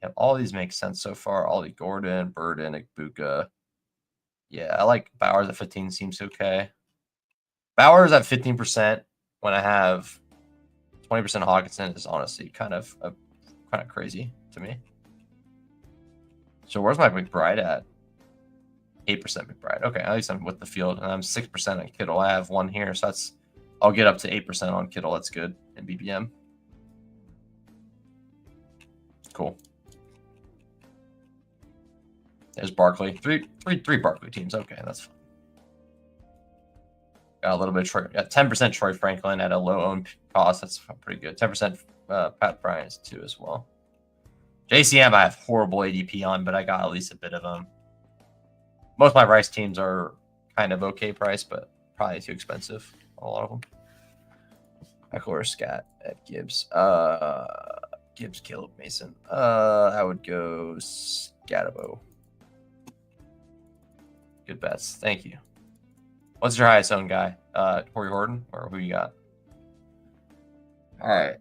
Speaker 1: Yep, all these make sense so far. Ollie Gordon, Burden, Ibuka. Yeah, I like Bowers at 15. Seems okay. Bowers at 15% when I have 20% Hawkinson is honestly kind of crazy to me. So where's my McBride at? 8% McBride. Okay, at least I'm with the field, and I'm 6% on Kittle. I have one here, so I'll get up to 8% on Kittle. That's good in BBM. Cool. There's Barkley. Three Barkley teams. Okay, that's fine. Got a little bit of Troy. Got 10% Troy Franklin at a low owned cost. That's pretty good. 10% Pat Bryant too as well. JCM I have horrible ADP on, but I got at least a bit of them. Most of my Rice teams are kind of okay price, but probably too expensive. A lot of them. Eckler, Scat at Gibbs. Gibbs, Caleb, Mason. I would go Scatabo. Good bets. Thank you. What's your highest owned guy? Corey Horton, or who you got? All right.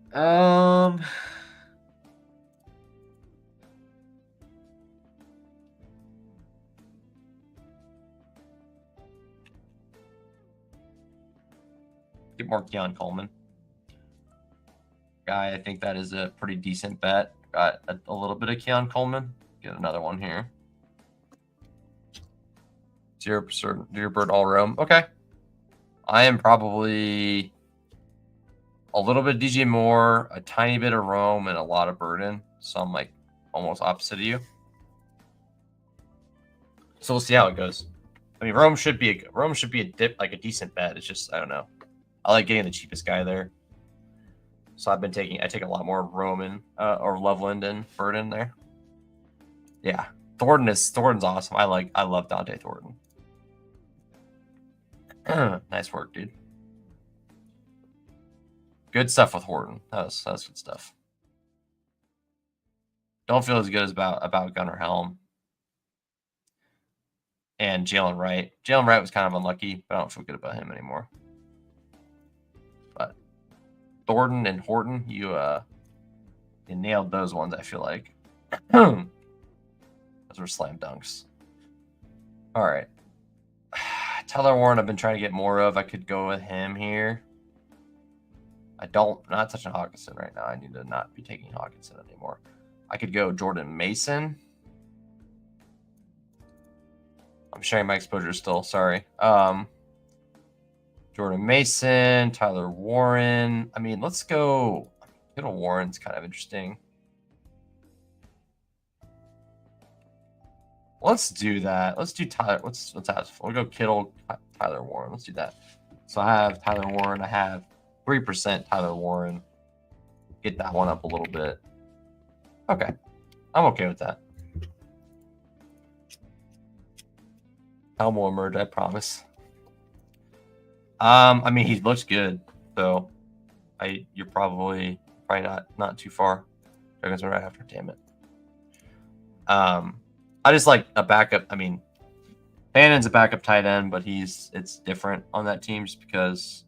Speaker 1: Get more Keon Coleman. Guy, I think that is a pretty decent bet. Got a little bit of Keon Coleman. Get another one here. 0% Deerbird all Rome. Okay. I am probably a little bit DJ Moore, a tiny bit of Rome, and a lot of Burden. So I'm almost opposite of you. So we'll see how it goes. I mean, Rome should be a decent bet. It's just I don't know. I like getting the cheapest guy there. So I take a lot more Roman or Loveland and Burden there. Yeah, Thornton's awesome. I love Dante Thornton. Nice work, dude. Good stuff with Horton. That was good stuff. Don't feel as good as about Gunnar Helm and Jalen Wright. Jalen Wright was kind of unlucky, but I don't feel good about him anymore. But Thornton and Horton, you nailed those ones. I feel like those were slam dunks. All right, Tyler Warren. I've been trying to get more of. I could go with him here. I'm not touching Hawkinson right now. I need to not be taking Hawkinson anymore. I could go Jordan Mason. I'm sharing my exposure still. Sorry. Jordan Mason, Tyler Warren. I mean, let's go. Kittle Warren's kind of interesting. Let's do that. Let's do Tyler. We'll go Kittle, Tyler Warren. Let's do that. So I have Tyler Warren. I have 3% Tyler Warren. Get that one up a little bit. Okay. I'm okay with that. Helm will emerge, I promise. I mean, he looks good, so you're probably not too far. Dragons are right after. Damn it. I just like a backup. I mean, Bannon's a backup tight end, but it's different on that team just because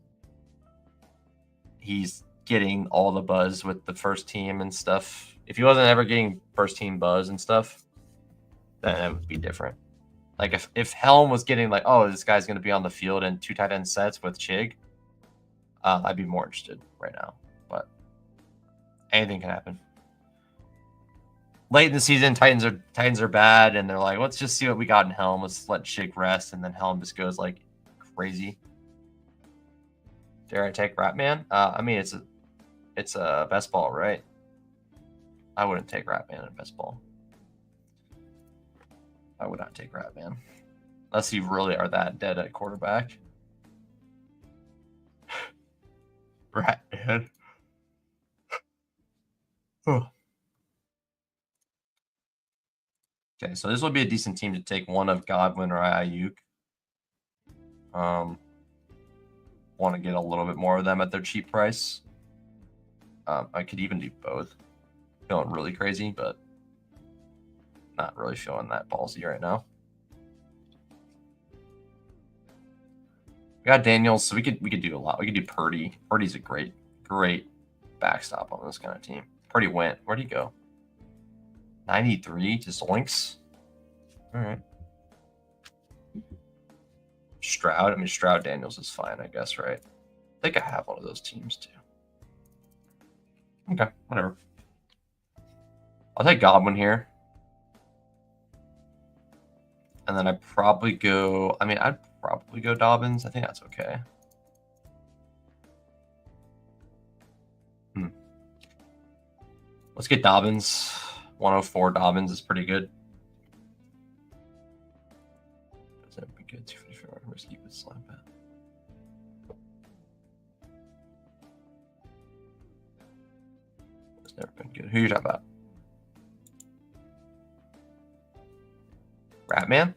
Speaker 1: he's getting all the buzz with the first team and stuff. If he wasn't ever getting first team buzz and stuff, then it would be different. Like if Helm was getting like, oh, this guy's going to be on the field in 2 tight end sets with Chig, I'd be more interested right now. But anything can happen. Late in the season, Titans are bad, and they're like, let's just see what we got in Helm. Let's let Chig rest, and then Helm just goes like crazy. Dare I take Ratman? I mean, it's a best ball, right? I wouldn't take Ratman in best ball. I would not take Ratman. Unless you really are that dead at quarterback. Ratman. Okay, so this would be a decent team to take one of Godwin or Ayuk. Want to get a little bit more of them at their cheap price. I could even do both. Feeling really crazy, but not really feeling that ballsy right now. We got Daniels, so we could do a lot. We could do Purdy. Purdy's a great backstop on this kind of team. Purdy went. Where'd he go? 93 to Zoinks. All right. Stroud. I mean, Stroud Daniels is fine, I guess, right? I think I have one of those teams too. Okay, whatever. I'll take Godwin here. And then I'd probably go Dobbins. I think that's okay. Let's get Dobbins. 104 Dobbins is pretty good. Does that be good? 254 risky with slime pat. It's never been good. Who are you talking about? Ratman?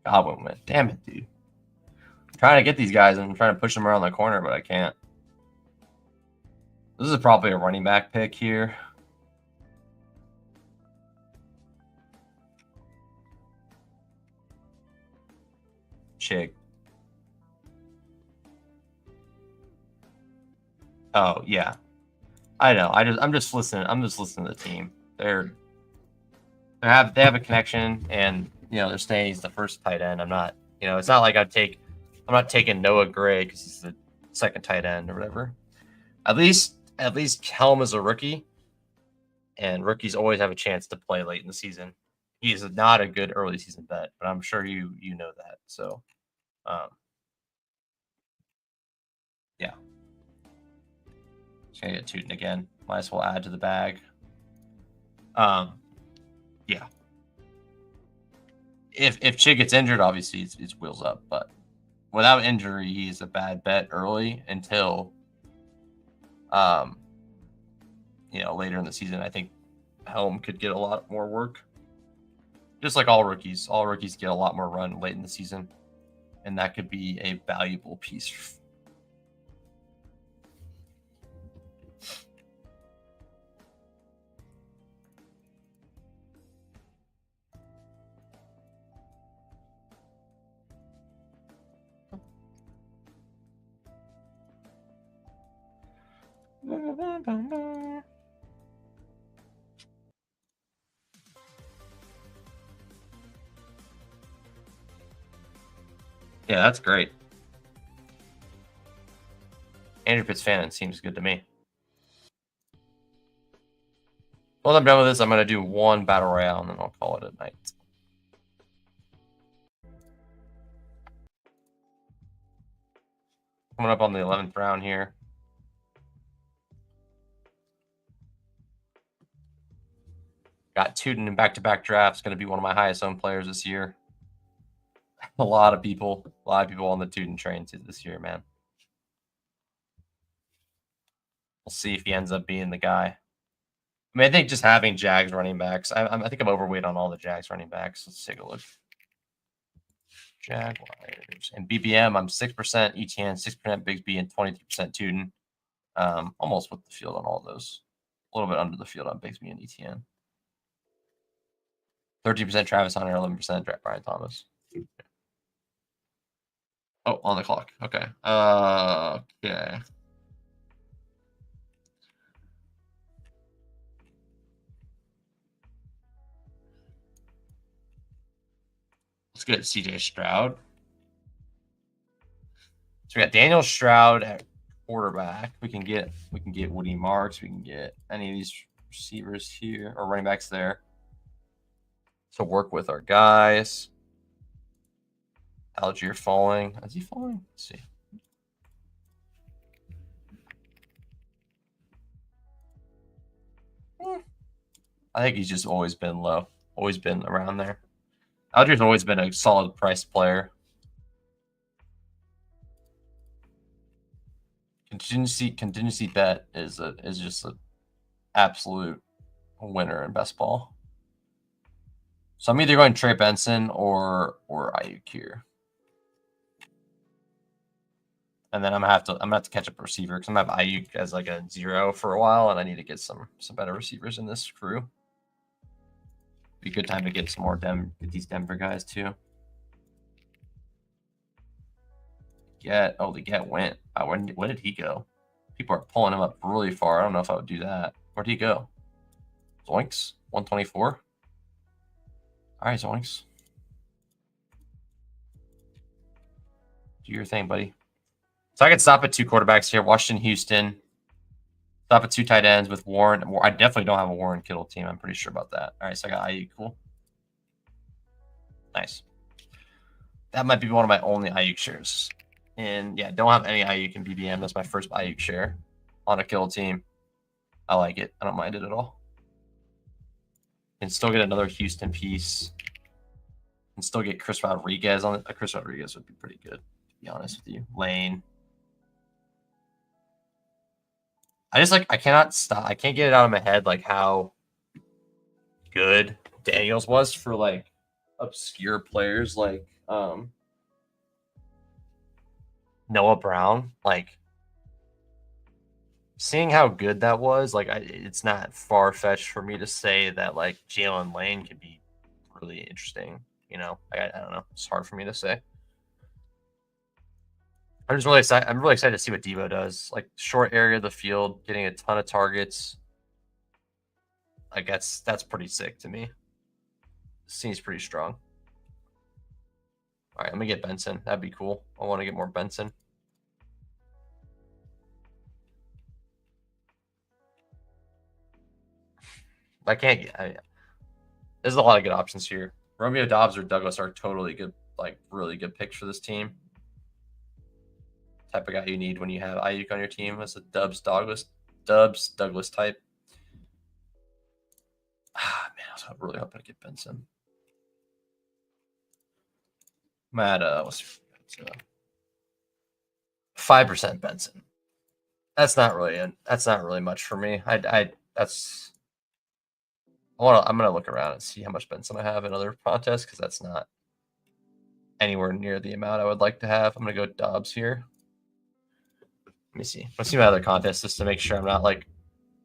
Speaker 1: Godwin went. Damn it, dude. I'm trying to get these guys and I'm trying to push them around the corner, but I can't. This is probably a running back pick here. Chig. Oh, yeah. I know. I'm just listening. I'm just listening to the team. They have a connection, and they're saying he's the first tight end. I'm not. It's not like I'm not taking Noah Gray because he's the second tight end or whatever. At least Helm is a rookie, and rookies always have a chance to play late in the season. He's not a good early season bet, but I'm sure you know that. So, yeah. Just gonna get Tootin again. Might as well add to the bag. Yeah. If Chig gets injured, obviously it's wheels up. But without injury, he's a bad bet early until later in the season. I think Helm could get a lot more work. Just like all rookies get a lot more run late in the season, and that could be a valuable piece. Yeah, that's great. Andrew Pitts fan seems good to me. Once I'm done with this, I'm going to do one battle royale, and then I'll call it a night. Coming up on the 11th round here. Got Tootin in back-to-back drafts. Going to be one of my highest owned players this year. A lot of people on the Tootin train this year, man. We'll see if he ends up being the guy. I mean, I think just having Jags running backs, I think I'm overweight on all the Jags running backs. Let's take a look. Jaguars and BBM, I'm 6% ETN, 6% Bigsby, and 22% Tootin. Almost with the field on all those. A little bit under the field on Bigsby and ETN. 13% Travis Hunter, 11% Brian Thomas. Oh, on the clock. Okay. Okay. Let's get CJ Stroud. So we got Daniel Stroud at quarterback. We can get Woody Marks. We can get any of these receivers here or running backs there to work with our guys. Algier falling. Is he falling? Let's see. I think he's just always been low. Always been around there. Algier's always been a solid price player. Contingency bet is just an absolute winner in best ball. So I'm either going Trey Benson or Ayuk here. And then I'm gonna have to catch up a receiver because I'm gonna have Ayuk as like a 0 for a while, and I need to get some better receivers in this crew. Be a good time to get some more get these Denver guys too. The Get went. When did he go? People are pulling him up really far. I don't know if I would do that. Where'd he go? Zoinks, 124. All right, Zoinks. Do your thing, buddy. So I can stop at 2 quarterbacks here. Washington, Houston. Stop at 2 tight ends with Warren. I definitely don't have a Warren Kittle team. I'm pretty sure about that. All right, so I got Ayuk. Cool. Nice. That might be one of my only Ayuk shares. And yeah, don't have any Ayuk in BBM. That's my first Ayuk share on a Kittle team. I like it. I don't mind it at all. And still get another Houston piece. And still get Chris Rodriguez on it. Chris Rodriguez would be pretty good, to be honest with you. Lane. I cannot stop. I can't get it out of my head like how good Daniels was for like obscure players like Noah Brown. Like seeing how good that was, like it's not far fetched for me to say that like Jalen Lane could be really interesting. You know, I don't know. It's hard for me to say. I'm really excited to see what Devo does. Like short area of the field, getting a ton of targets. Like that's pretty sick to me. Seems pretty strong. All right, let me get Benson. That'd be cool. I want to get more Benson. I can't get. There's a lot of good options here. Romeo Dobbs or Douglas are totally good, like really good picks for this team. Type of guy you need when you have Ayuk on your team as a Douglas Dubs, Douglas type. Ah, man, I was really hoping to get Benson. I'm at what's 5% Benson. That's not really much for me. I'm gonna look around and see how much Benson I have in other contests because that's not anywhere near the amount I would like to have. I'm gonna go Dobbs here. Let me see. Let's see my other contests just to make sure I'm not like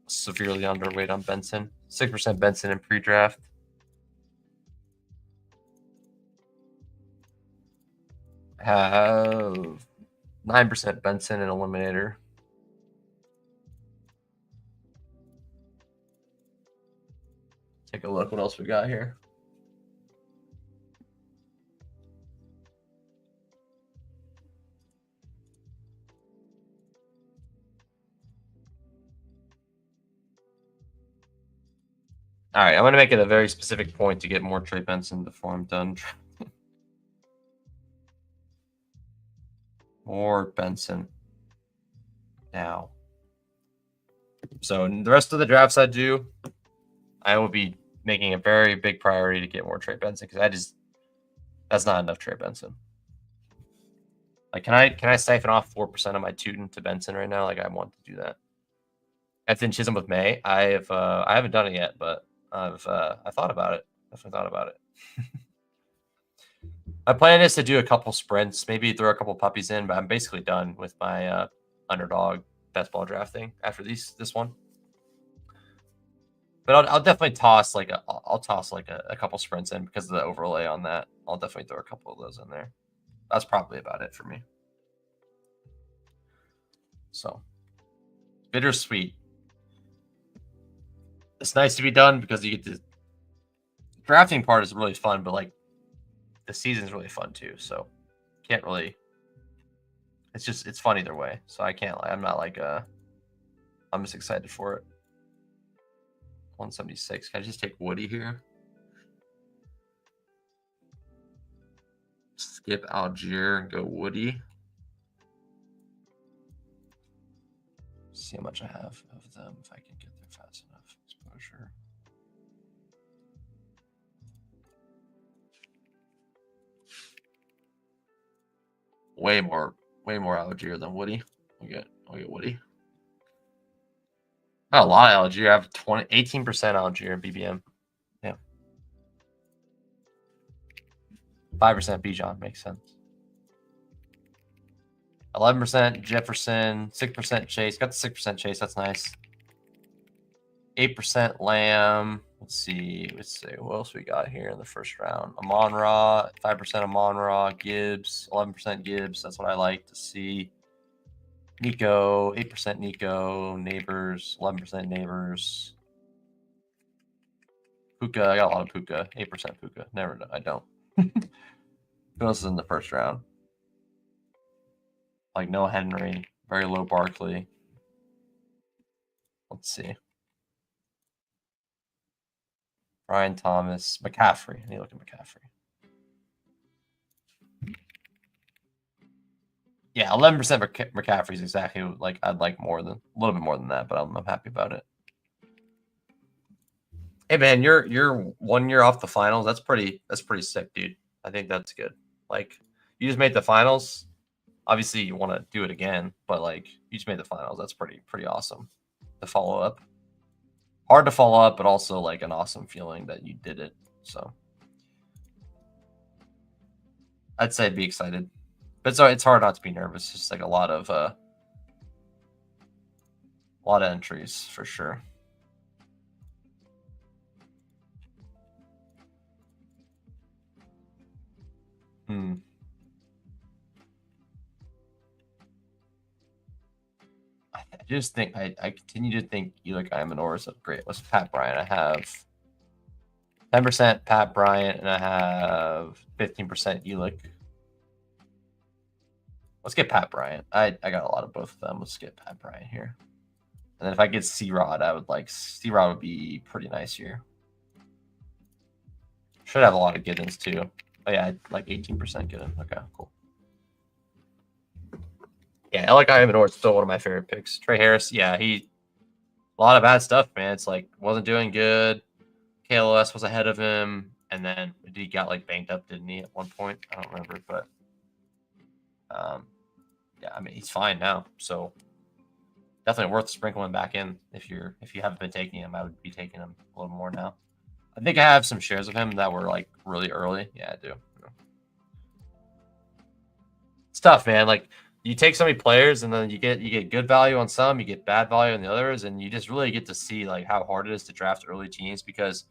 Speaker 1: severely underweight on Benson. 6% Benson in pre-draft. Have 9% Benson in Eliminator. Take a look what else we got here. All right, I'm going to make it a very specific point to get more Trey Benson before I'm done. More Benson now. So in the rest of the drafts I do, I will be making a very big priority to get more Trey Benson because that's not enough Trey Benson. Like, can I siphon off 4% of my Tootin to Benson right now? Like, I want to do that. Anthony Chisholm with May. I haven't done it yet, but I thought about it. Definitely thought about it. My plan is to do a couple sprints, maybe throw a couple puppies in, but I'm basically done with my underdog best ball drafting after this one. But I'll definitely toss like a couple sprints in because of the overlay on that. I'll definitely throw a couple of those in there. That's probably about it for me. So bittersweet. It's nice to be done because you get the drafting part is really fun, but like the season's really fun too. So can't really. It's fun either way. So I can't. I'm not like I'm just excited for it. 176. Can I just take Woody here? Skip Algier and go Woody. See how much I have of them if I can get there fast enough. Exposure. Way more Algier than Woody. I'll get Woody. Not a lot of Algier. I have 18% Algier BBM. Yeah. 5% Bijan makes sense. 11% Jefferson, 6% Chase. Got the 6% Chase. That's nice. 8% Lamb. Let's see. What else we got here in the first round? Amon-Ra, 5% Amon-Ra. Gibbs, 11% Gibbs. That's what I like to see. Nico, 8% Nico. Neighbors, 11% Neighbors. Puka, I got a lot of Puka. 8% Puka. Never know. I don't. Who else is in the first round? Like no Henry. Very low Barkley. Let's see. Brian Thomas. McCaffrey. I need to look at McCaffrey. Yeah, 11% McCaffrey is exactly like I'd like a little bit more than that, but I'm happy about it. Hey man, you're 1 year off the finals. That's pretty sick, dude. I think that's good. Like you just made the finals. Obviously, you want to do it again, but like you just made the finals. That's pretty awesome. To follow up, hard to follow up, but also like an awesome feeling that you did it. So I'd say be excited, but it's hard not to be nervous. It's just like a lot of entries for sure. I just think I continue to think Ulick Imanor is great. What's Pat Bryant? I have 10% Pat Bryant and I have 15% Ulick. Let's get Pat Bryant. I got a lot of both of them. Let's get Pat Bryant here. And then if I get C-Rod, I would like C-Rod would be pretty nice here. Should have a lot of Giddens too. Oh yeah, like 18% Giddens. Okay, cool. Yeah, I like Imanor. It's still one of my favorite picks. Trey Harris, yeah, a lot of bad stuff, man. It's like wasn't doing good. KLOS was ahead of him, and then he got like banked up, didn't he? At one point, I don't remember, but yeah, I mean he's fine now, so definitely worth sprinkling back in if you haven't been taking him. I would be taking him a little more now. I think I have some shares of him that were like really early. Yeah, I do. It's tough, man. Like you take so many players, and then you get good value on some, you get bad value on the others, and you just really get to see like how hard it is to draft early teams because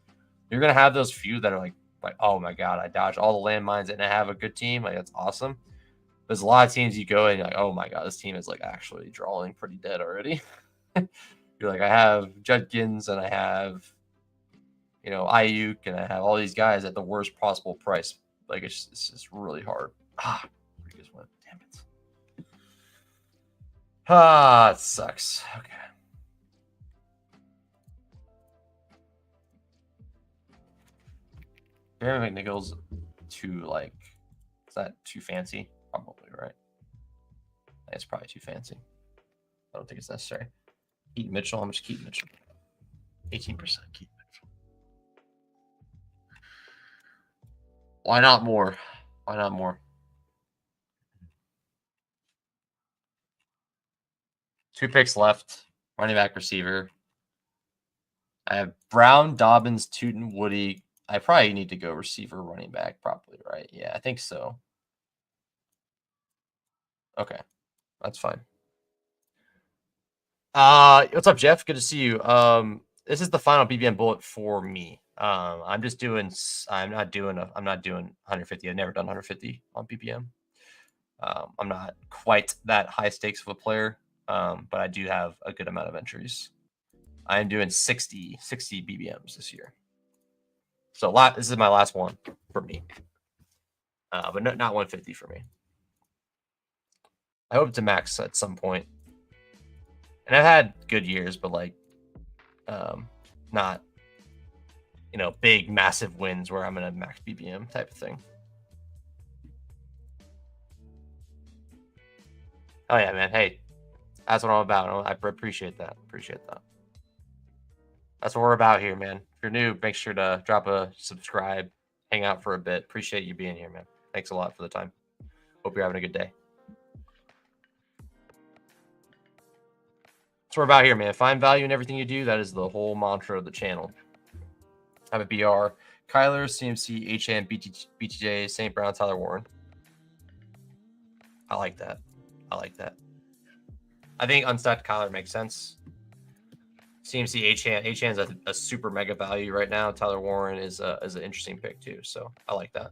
Speaker 1: you're gonna have those few that are like oh my god, I dodged all the landmines and I have a good team. Like that's awesome. There's a lot of teams you go and you're like, oh my god, this team is like actually drawing pretty dead already. You're like, I have Judkins and I have Ayuk and I have all these guys at the worst possible price. Like it's just really hard. We just went. Damn it. It sucks. Okay. Jeremy McNichols too is that too fancy? Probably, right? It's probably too fancy. I don't think it's necessary. Keaton Mitchell, how much Keaton Mitchell? 18% Keaton Mitchell. Why not more? Why not more? 2 picks left. Running back, receiver. I have Brown, Dobbins, Tootin, Woody. I probably need to go receiver, running back, probably, right? Yeah, I think so. Okay, that's fine. What's up, Jeff? Good to see you. This is the final BBM bullet for me. I'm not doing 150. I've never done 150 on BBM. I'm not quite that high stakes of a player, but I do have a good amount of entries. I am doing 60 BBMs this year. So this is my last one for me. But not 150 for me. I hope to max at some point. And I've had good years, but not big massive wins where I'm gonna max BBM type of thing. Oh yeah, man. Hey, that's what I'm about. I appreciate that. That's what we're about here, man. If you're new, make sure to drop a subscribe, hang out for a bit. Appreciate you being here, man. Thanks a lot for the time. Hope you're having a good day. That's what we're about here, man. Find value in everything you do. That is the whole mantra of the channel. I have a BR. Kyler, CMC, HN, BTJ, St. Brown, Tyler Warren. I like that. I think unstacked Kyler makes sense. CMC, HN is a super mega value right now. Tyler Warren is an interesting pick too. So I like that.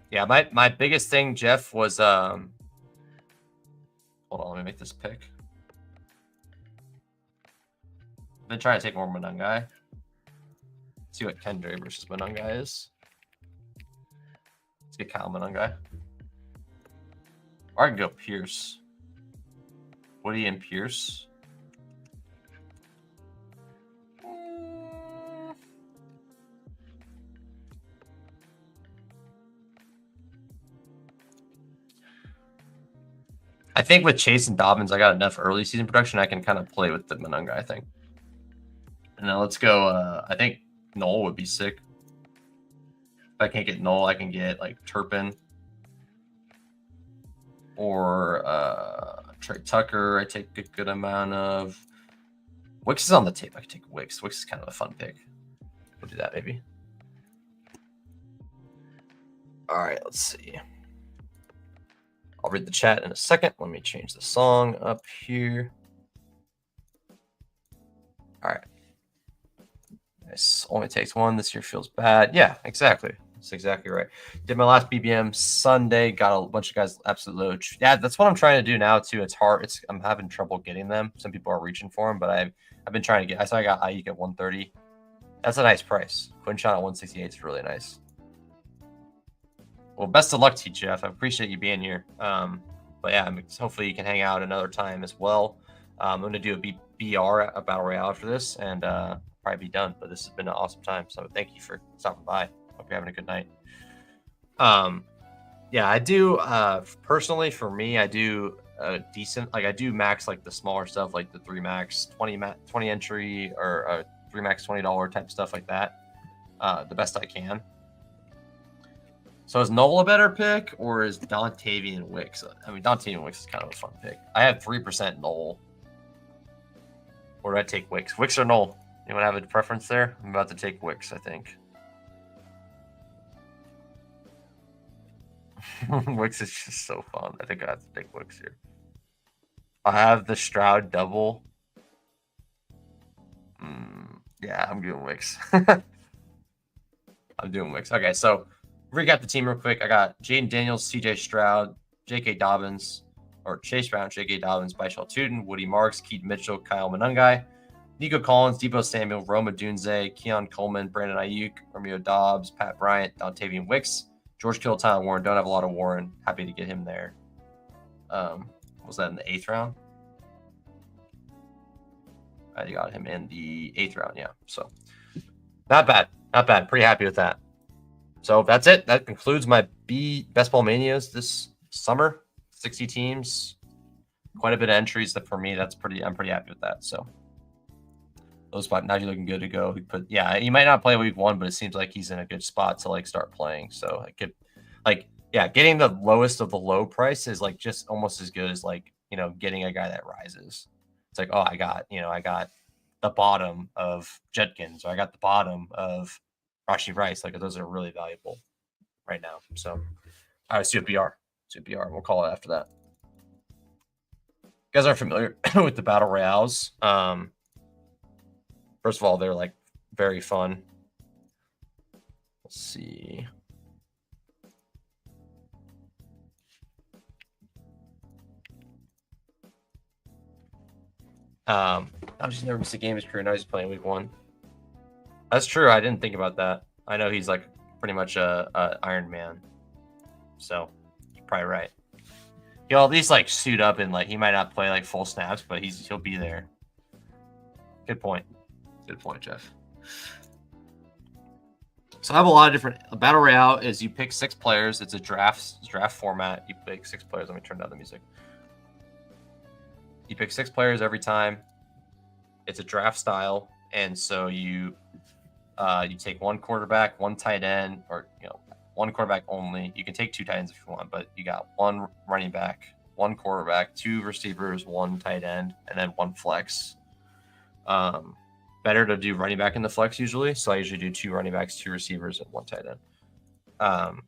Speaker 1: Yeah, my biggest thing, Jeff, was hold on, let me make this pick. I've been trying to take more Monungai. See what Kendra versus Monungai is. Let's get Kyle Monungai. Or I can go Pierce. Woody and Pierce. I think with Chase and Dobbins, I got enough early season production. I can kind of play with the Monungai, I think. And now let's go. I think Noel would be sick. If I can't get Noel, I can get like Turpin or Trey Tucker. I take a good amount of. Wicks is on the tape. I can take Wicks. Wicks is kind of a fun pick. We'll do that maybe. All right, let's see. I'll read the chat in a second. Let me change the song up here. All right. This only takes one. This year feels bad. Yeah, exactly. That's exactly right. Did my last BBM Sunday. Got a bunch of guys absolute low. Yeah, that's what I'm trying to do now too. It's hard. I'm having trouble getting them. Some people are reaching for them, but I've been trying to get. I saw I got Ayuk at 130. That's a nice price. Quinshon at 168 is really nice. Well, best of luck to you, Jeff. I appreciate you being here. But yeah, hopefully you can hang out another time as well. I'm going to do a BR, a Battle Royale after this, and probably be done. But this has been an awesome time. So thank you for stopping by. Hope you're having a good night. Yeah, I do. Personally, for me, I do a decent, like I do max like the smaller stuff, like the 3 max 20 entry or 3 max $20 type stuff like that, the best I can. So is Noel a better pick, or is Dontavian Wicks? I mean, Dontavian Wicks is kind of a fun pick. I have 3% Noel. Or do I take Wicks? Wicks or Noel? Anyone have a preference there? I'm about to take Wicks, I think. Wicks is just so fun. I think I have to take Wicks here. I have the Stroud double. Yeah, I'm doing Wicks. I'm doing Wicks. Okay, so recap the team real quick. I got Jaden Daniels, CJ Stroud, J.K. Dobbins, or Chase Brown, J.K. Dobbins, Byshal Tuten, Woody Marks, Keaton Mitchell, Kyle Monangai, Nico Collins, Debo Samuel, Roma Dunze, Keon Coleman, Brandon Ayuk, Romeo Dobbs, Pat Bryant, Dontavian Wicks, George Kittle, Tyler Warren. Don't have a lot of Warren. Happy to get him there. Was that in the 8th round? I got him in the 8th round, yeah. So not bad. Not bad. Pretty happy with that. So that's it. That concludes my Best Ball Manias this summer. 60 teams. Quite a bit of entries. That for me, I'm pretty happy with that. So those spot now you're looking good to go. He might not play week 1, but it seems like he's in a good spot to like start playing. So I could getting the lowest of the low price is like just almost as good as like, getting a guy that rises. It's like, oh, I got the bottom of Judkins, or I got the bottom of Rashi Rice. Like those are really valuable right now. So all right, CPR. We'll call it after that. You guys aren't familiar with the battle royales. First of all, they're like very fun. Let's see. I'm just never missed a game in his career. Now he's playing week 1. That's true. I didn't think about that. I know he's like pretty much a Iron Man. So you're probably right. He'll at least like suit up and like he might not play like full snaps, but he'll be there. Good point. Good point, Jeff. So I have a lot of different battle royale. Is you pick 6 players. It's a draft format. You pick 6 players. Let me turn down the music. You pick 6 players every time. It's a draft style, and so you take 1 quarterback, 1 tight end, or 1 quarterback only. You can take 2 tight ends if you want, but you got 1 running back, 1 quarterback, 2 receivers, 1 tight end, and then 1 flex. Better to do running back in the flex usually, so I usually do 2 running backs, 2 receivers, and 1 tight end.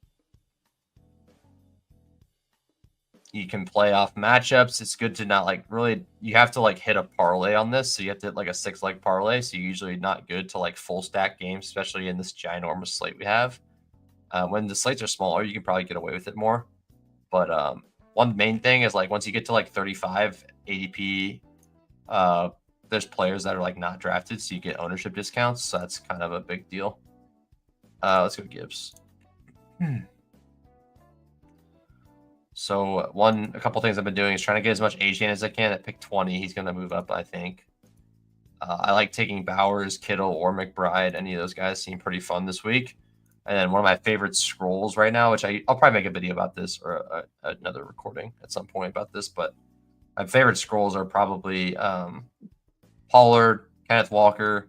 Speaker 1: You can play off matchups. It's good to not like really. You have to like hit a parlay on this, so you have to hit like a 6-leg parlay. So you're usually not good to like full stack games, especially in this ginormous slate we have. When the slates are smaller, you can probably get away with it more. But one main thing is like once you get to like 35 ADP, there's players that are like not drafted, so you get ownership discounts. So that's kind of a big deal. Let's go Gibbs. So a couple things I've been doing is trying to get as much Achane as I can. At pick 20, he's going to move up, I think. I like taking Bowers, Kittle, or McBride. Any of those guys seem pretty fun this week. And then one of my favorite scrolls right now, which I'll probably make a video about this or another recording at some point about this, but my favorite scrolls are probably Pollard, Kenneth Walker,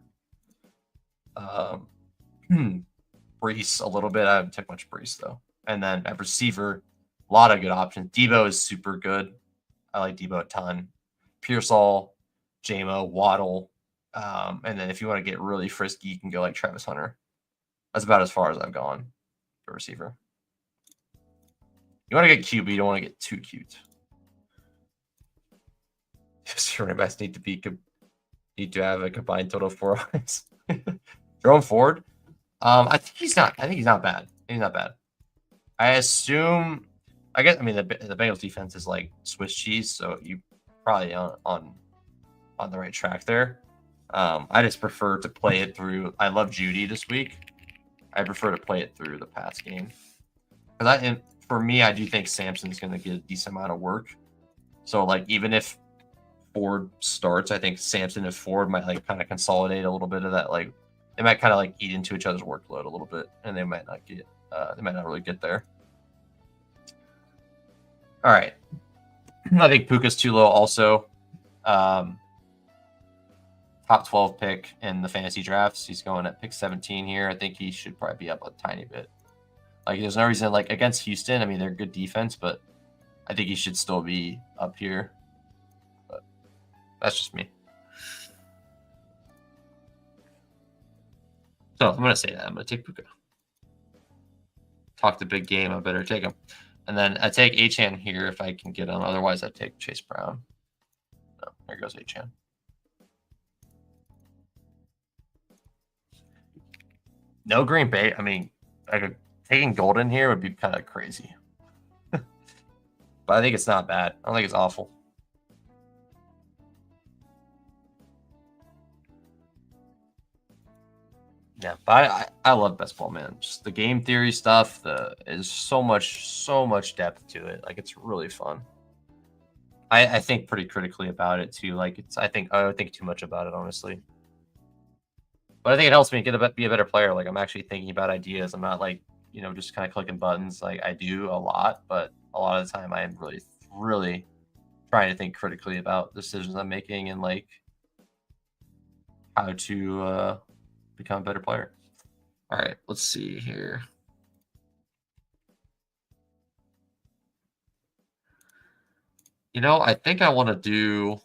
Speaker 1: Brees a little bit. I haven't took much Brees, though. And then at receiver, a lot of good options. Debo is super good. I like Debo a ton. Pearsall, JMO, Waddle. And then if you want to get really frisky, you can go like Travis Hunter. That's about as far as I've gone for receiver. You want to get cute, but you don't want to get too cute. Running backs need to have a combined total of 4 points. Jerome Ford. I think he's not bad. He's not bad. I assume. I mean, the Bengals defense is like Swiss cheese, so you probably on the right track there. I just prefer to play it through. I love Judy this week. I prefer to play it through the pass game because for me, I do think Sampson's going to get a decent amount of work. So like even if Ford starts, I think Sampson and Ford might like kind of consolidate a little bit of that. Like they might kind of like eat into each other's workload a little bit, and they might not really get there. All right. I think Puka's too low also. Top 12 pick in the fantasy drafts. He's going at pick 17 here. I think he should probably be up a tiny bit. Like, there's no reason, like, against Houston, I mean, they're good defense, but I think he should still be up here. But that's just me. So I'm going to say that. I'm going to take Puka. Talk the big game. I better take him. And then I take Achane here if I can get him. Otherwise, I take Chase Brown. Oh, there goes Achane. No Green Bay. I mean, taking Golden here would be kind of crazy. But I think it's not bad. I don't think it's awful. Yeah, but I love best ball, man. Just the game theory stuff. Is so much depth to it. Like, it's really fun. I think pretty critically about it too. Like, I would think too much about it, honestly. But I think it helps me be a better player. Like, I'm actually thinking about ideas. I'm not like, just kind of clicking buttons. Like, I do a lot, but a lot of the time I am really trying to think critically about decisions I'm making and like how to become a better player. All right, let's see here. I think I want to do.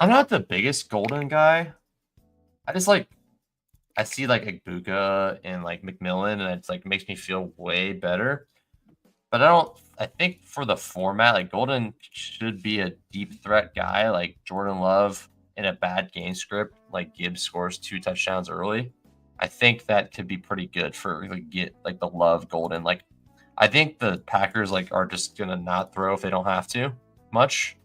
Speaker 1: I'm not the biggest Golden guy. I just I see like Igbuka and like McMillan, and it's like makes me feel way better. But I think for the format, like Golden should be a deep threat guy, like Jordan Love in a bad game script, like Gibbs scores 2 touchdowns early. I think that could be pretty good for get like the Love Golden. Like, I think the Packers like are just gonna not throw if they don't have to much,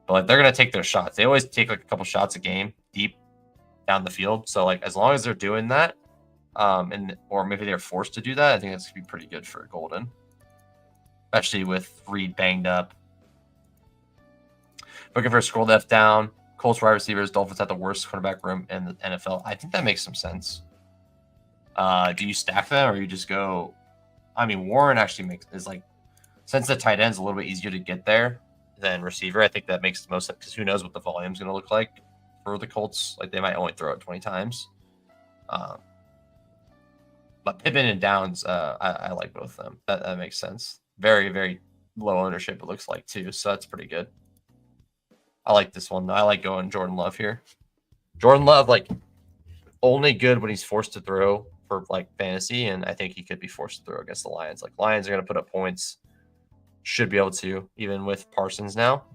Speaker 1: but like they're gonna take their shots. They always take like a couple shots a game deep down the field. So like as long as they're doing that, or maybe they're forced to do that, I think that's gonna be pretty good for Golden, especially with Reed banged up. Looking for a scroll depth down. Colts wide receivers. Dolphins have the worst cornerback room in the NFL. I think that makes some sense. Do you stack them or you just go? I mean, Warren actually is like, since the tight end's a little bit easier to get there than receiver, I think that makes the most sense because who knows what the volume's going to look like for the Colts. Like, they might only throw it 20 times. But Pittman and Downs, I like both of them. That makes sense. Very, very low ownership, it looks like, too. So that's pretty good. I like this one. I like going Jordan Love here. Jordan Love, like, only good when he's forced to throw for like fantasy, and I think he could be forced to throw against the Lions. Like, Lions are going to put up points. Should be able to, even with Parsons now.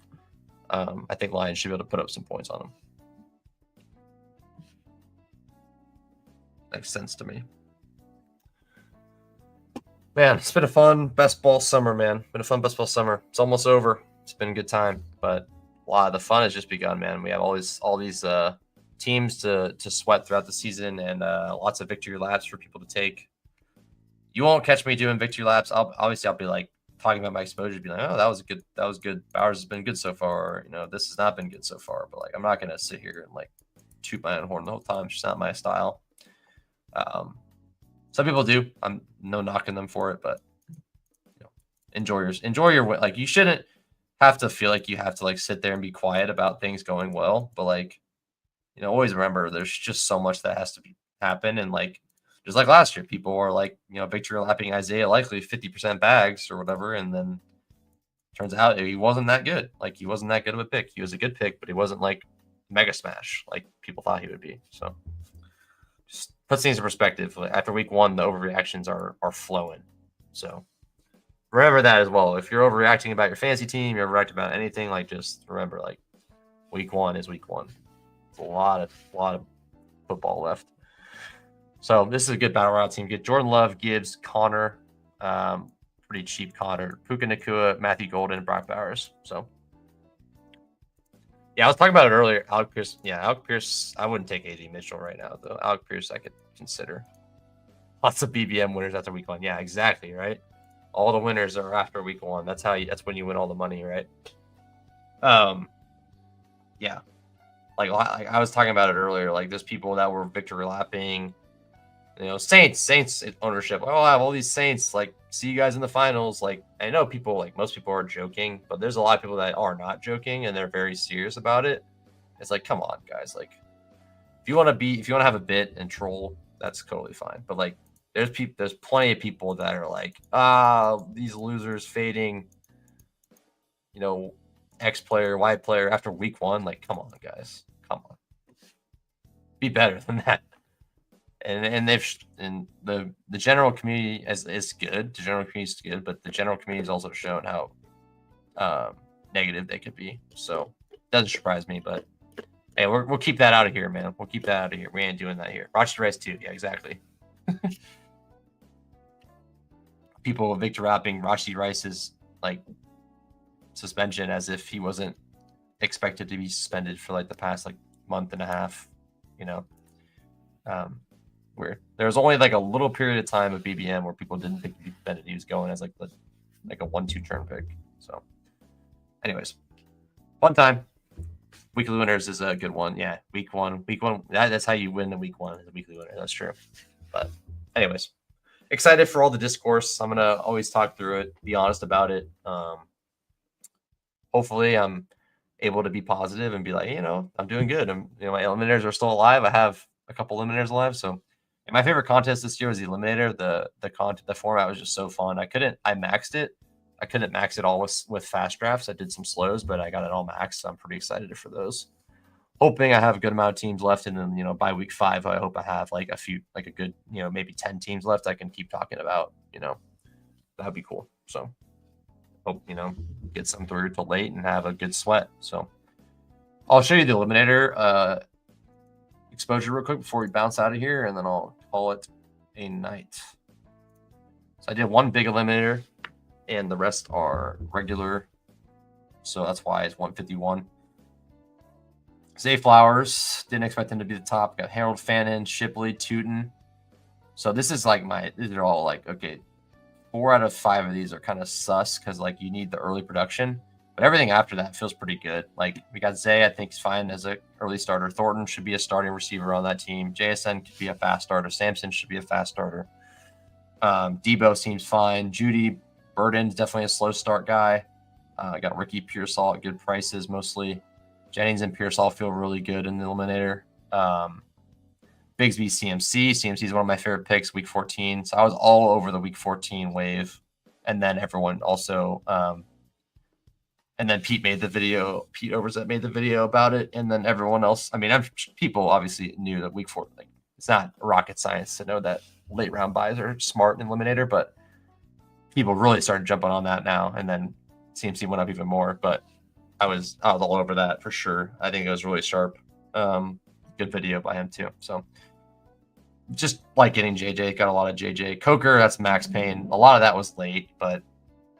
Speaker 1: I think Lions should be able to put up some points on him. Makes sense to me. Man, it's been a fun best ball summer, man. Been a fun best ball summer. It's almost over. It's been a good time, but a lot of the fun has just begun, man. We have all these teams to sweat throughout the season, and lots of victory laps for people to take. You won't catch me doing victory laps. I'll be like talking about my exposure, be like, oh, that was good. Bowers has been good so far. This has not been good so far. But like, I'm not gonna sit here and like toot my own horn the whole time. It's just not my style. Some people do. I'm no knocking them for it, but enjoy your win. Like, you shouldn't have to feel like you have to like sit there and be quiet about things going well. But like, always remember there's just so much that has to happen. And like, just like last year, people were like, victory lapping Isaiah Likely 50% bags or whatever, and then turns out he wasn't that good. Like, he wasn't that good of a pick. He was a good pick, but he wasn't like mega smash like people thought he would be. So just puts things in perspective. After week 1, the overreactions are flowing. So remember that as well. If you're overreacting about your fantasy team, you're overreacting about anything, like, just remember, like, week 1 is week 1. It's a lot of football left. So this is a good battle royale team. Get Jordan Love, Gibbs, Connor, pretty cheap Connor, Puka Nacua, Matthew Golden, Brock Bowers. So yeah, I was talking about it earlier. Alec Pierce. Yeah, Alec Pierce. I wouldn't take AD Mitchell right now, though. Alec Pierce, I could consider. Lots of BBM winners after week 1. Yeah, exactly, right? All the winners are after week 1. That's when you win all the money, right? Yeah. like I was talking about it earlier. Like there's people that were victory lapping. You know, Saints ownership. Oh, I have all these Saints. Like, see you guys in the finals. Like, I know people, like most people are joking, but there's a lot of people that are not joking and they're very serious about it. It's like, come on, guys. Like, if you want to have a bit and troll, that's totally fine. But like, there's plenty of people that are like, these losers fading, you know, X player, Y player after week 1. Like, come on, guys. Come on. Be better than that. And the general community is good. The general community is good, but the general community has also shown how negative they could be. So it doesn't surprise me. But hey, we'll keep that out of here, man. We'll keep that out of here. We ain't doing that here. Rochester Rice too. Yeah, exactly. People Victor rapping Rashi Rice's like suspension as if he wasn't expected to be suspended for like the past like month and a half. You know. Where there was only like a little period of time of BBM where people didn't think he was going as like a 1-2 turn pick. So, anyways, fun time. Weekly winners is a good one. Yeah, week one. That's how you win the week 1 as a weekly winner. That's true. But, anyways, excited for all the discourse. I'm gonna always talk through it, be honest about it. Hopefully, I'm able to be positive and be like, I'm doing good. My eliminators are still alive. I have a couple eliminators alive, so. And my favorite contest this year was the Eliminator. The format was just so fun. I maxed it. I couldn't max it all with fast drafts. I did some slows, but I got it all maxed. So I'm pretty excited for those. Hoping I have a good amount of teams left, and then by week 5, I hope I have like a good maybe 10 teams left. I can keep talking about. That'd be cool. So hope get some through till late and have a good sweat. So I'll show you the Eliminator exposure real quick before we bounce out of here, and then I'll call it a night. So I did one big eliminator, and the rest are regular. So that's why it's 151. Zay Flowers, didn't expect him to be the top. Got Harold Fannin, Shipley, Tootin. So this is like these are all like, okay, 4 out of 5 of these are kind of sus because like you need the early production. But everything after that feels pretty good. Like we got Zay, I think he's fine as an early starter. Thornton should be a starting receiver on that team. JSN could be a fast starter. Sampson should be a fast starter. Debo seems fine. Judy Burden's definitely a slow start guy. Got Ricky Pearsall at good prices mostly. Jennings and Pearsall feel really good in the eliminator. Bigsby CMC. CMC is one of my favorite picks, week 14. So I was all over the week 14 wave. And then everyone also and then Pete made the video. Pete Overzet made the video about it, and then everyone else. I mean, people obviously knew that week 4. Like, it's not rocket science to know that late round buys are smart in eliminator, but people really started jumping on that now. And then CMC went up even more. But I was all over that for sure. I think it was really sharp. Good video by him too. So just like getting JJ, got a lot of JJ. Coker, that's Max Payne. A lot of that was late, but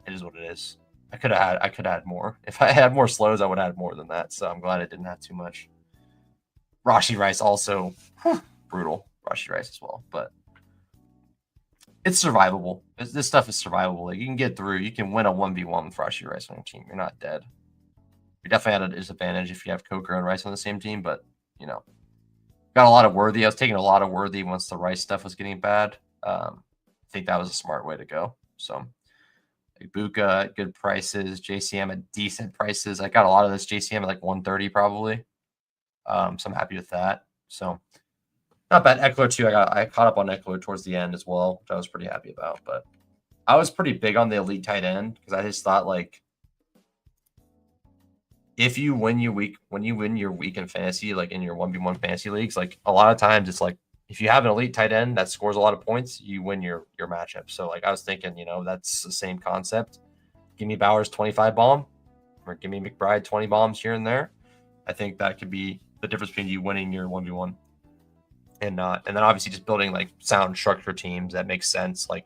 Speaker 1: it is what it is. I could add more. If I had more slows, I would add more than that. So I'm glad I didn't have too much. Rashi Rice also brutal. Rashi Rice as well, but it's survivable. This stuff is survivable. Like you can get through. You can win a 1v1 with Rashi Rice on your team. You're not dead. You definitely had a disadvantage if you have Coker and Rice on the same team, but got a lot of Worthy. I was taking a lot of Worthy once the Rice stuff was getting bad. I think that was a smart way to go. So. Ibuka at good prices, JCM at decent prices. I got a lot of this JCM at like 130 probably. So I'm happy with that. So not bad. Eckler too. I caught up on Eckler towards the end as well, which I was pretty happy about. But I was pretty big on the elite tight end because I just thought like if you win your week in fantasy, like in your 1v1 fantasy leagues, like a lot of times it's like if you have an elite tight end that scores a lot of points, you win your matchup. So like I was thinking, that's the same concept. Give me Bowers 25 bomb or give me McBride 20 bombs here and there. I think that could be the difference between you winning your 1v1 and not. And then obviously just building like sound structure teams that makes sense, like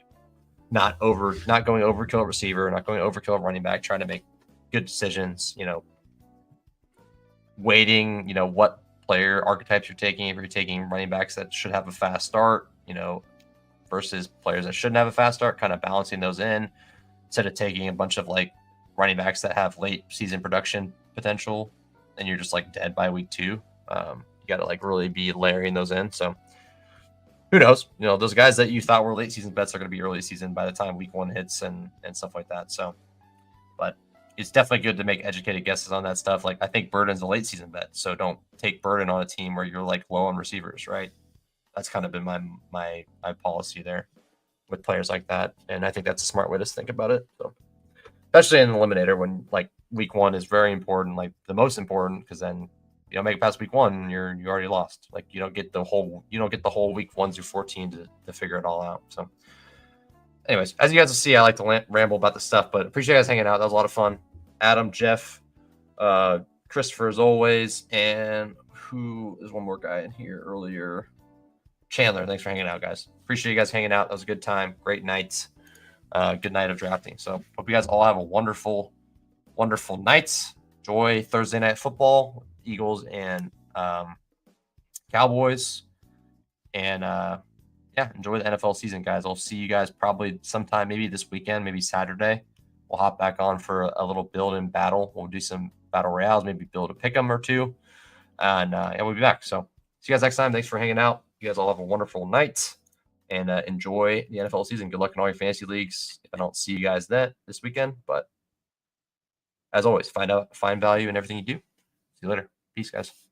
Speaker 1: not going overkill at receiver, not going overkill at running back, trying to make good decisions, weighting, what player archetypes you're taking. If you're taking running backs that should have a fast start, versus players that shouldn't have a fast start, kind of balancing those in instead of taking a bunch of like running backs that have late season production potential and you're just like dead by week 2. You got to like really be layering those in. So who knows? You know, those guys that you thought were late season bets are going to be early season by the time week 1 hits and stuff like that. So, but it's definitely good to make educated guesses on that stuff. Like I think Burden's a late season bet, so don't take Burden on a team where you're like low on receivers, right? That's kind of been my policy there with players like that, and I think that's a smart way to think about it. So, especially in an eliminator when like week 1 is very important, like the most important, because then you don't make it past week 1, you already lost. Like you don't get the whole week 1 through 14 to figure it all out. So, anyways, as you guys will see, I like to ramble about this stuff, but appreciate you guys hanging out. That was a lot of fun. Adam, Jeff, Christopher, as always, and who is one more guy in here earlier? Chandler. Thanks for hanging out, guys. Appreciate you guys hanging out. That was a good time. Great night. Good night of drafting. So hope you guys all have a wonderful, wonderful night. Enjoy Thursday night football, Eagles and Cowboys, and yeah, enjoy the NFL season, guys. I'll see you guys probably sometime, maybe this weekend, maybe Saturday. We'll hop back on for a little build and battle. We'll do some battle royales, maybe build a pick'em or two, and we'll be back. So see you guys next time. Thanks for hanging out. You guys all have a wonderful night and enjoy the NFL season. Good luck in all your fantasy leagues. If I don't see you guys this weekend, but as always, find value in everything you do. See you later. Peace, guys.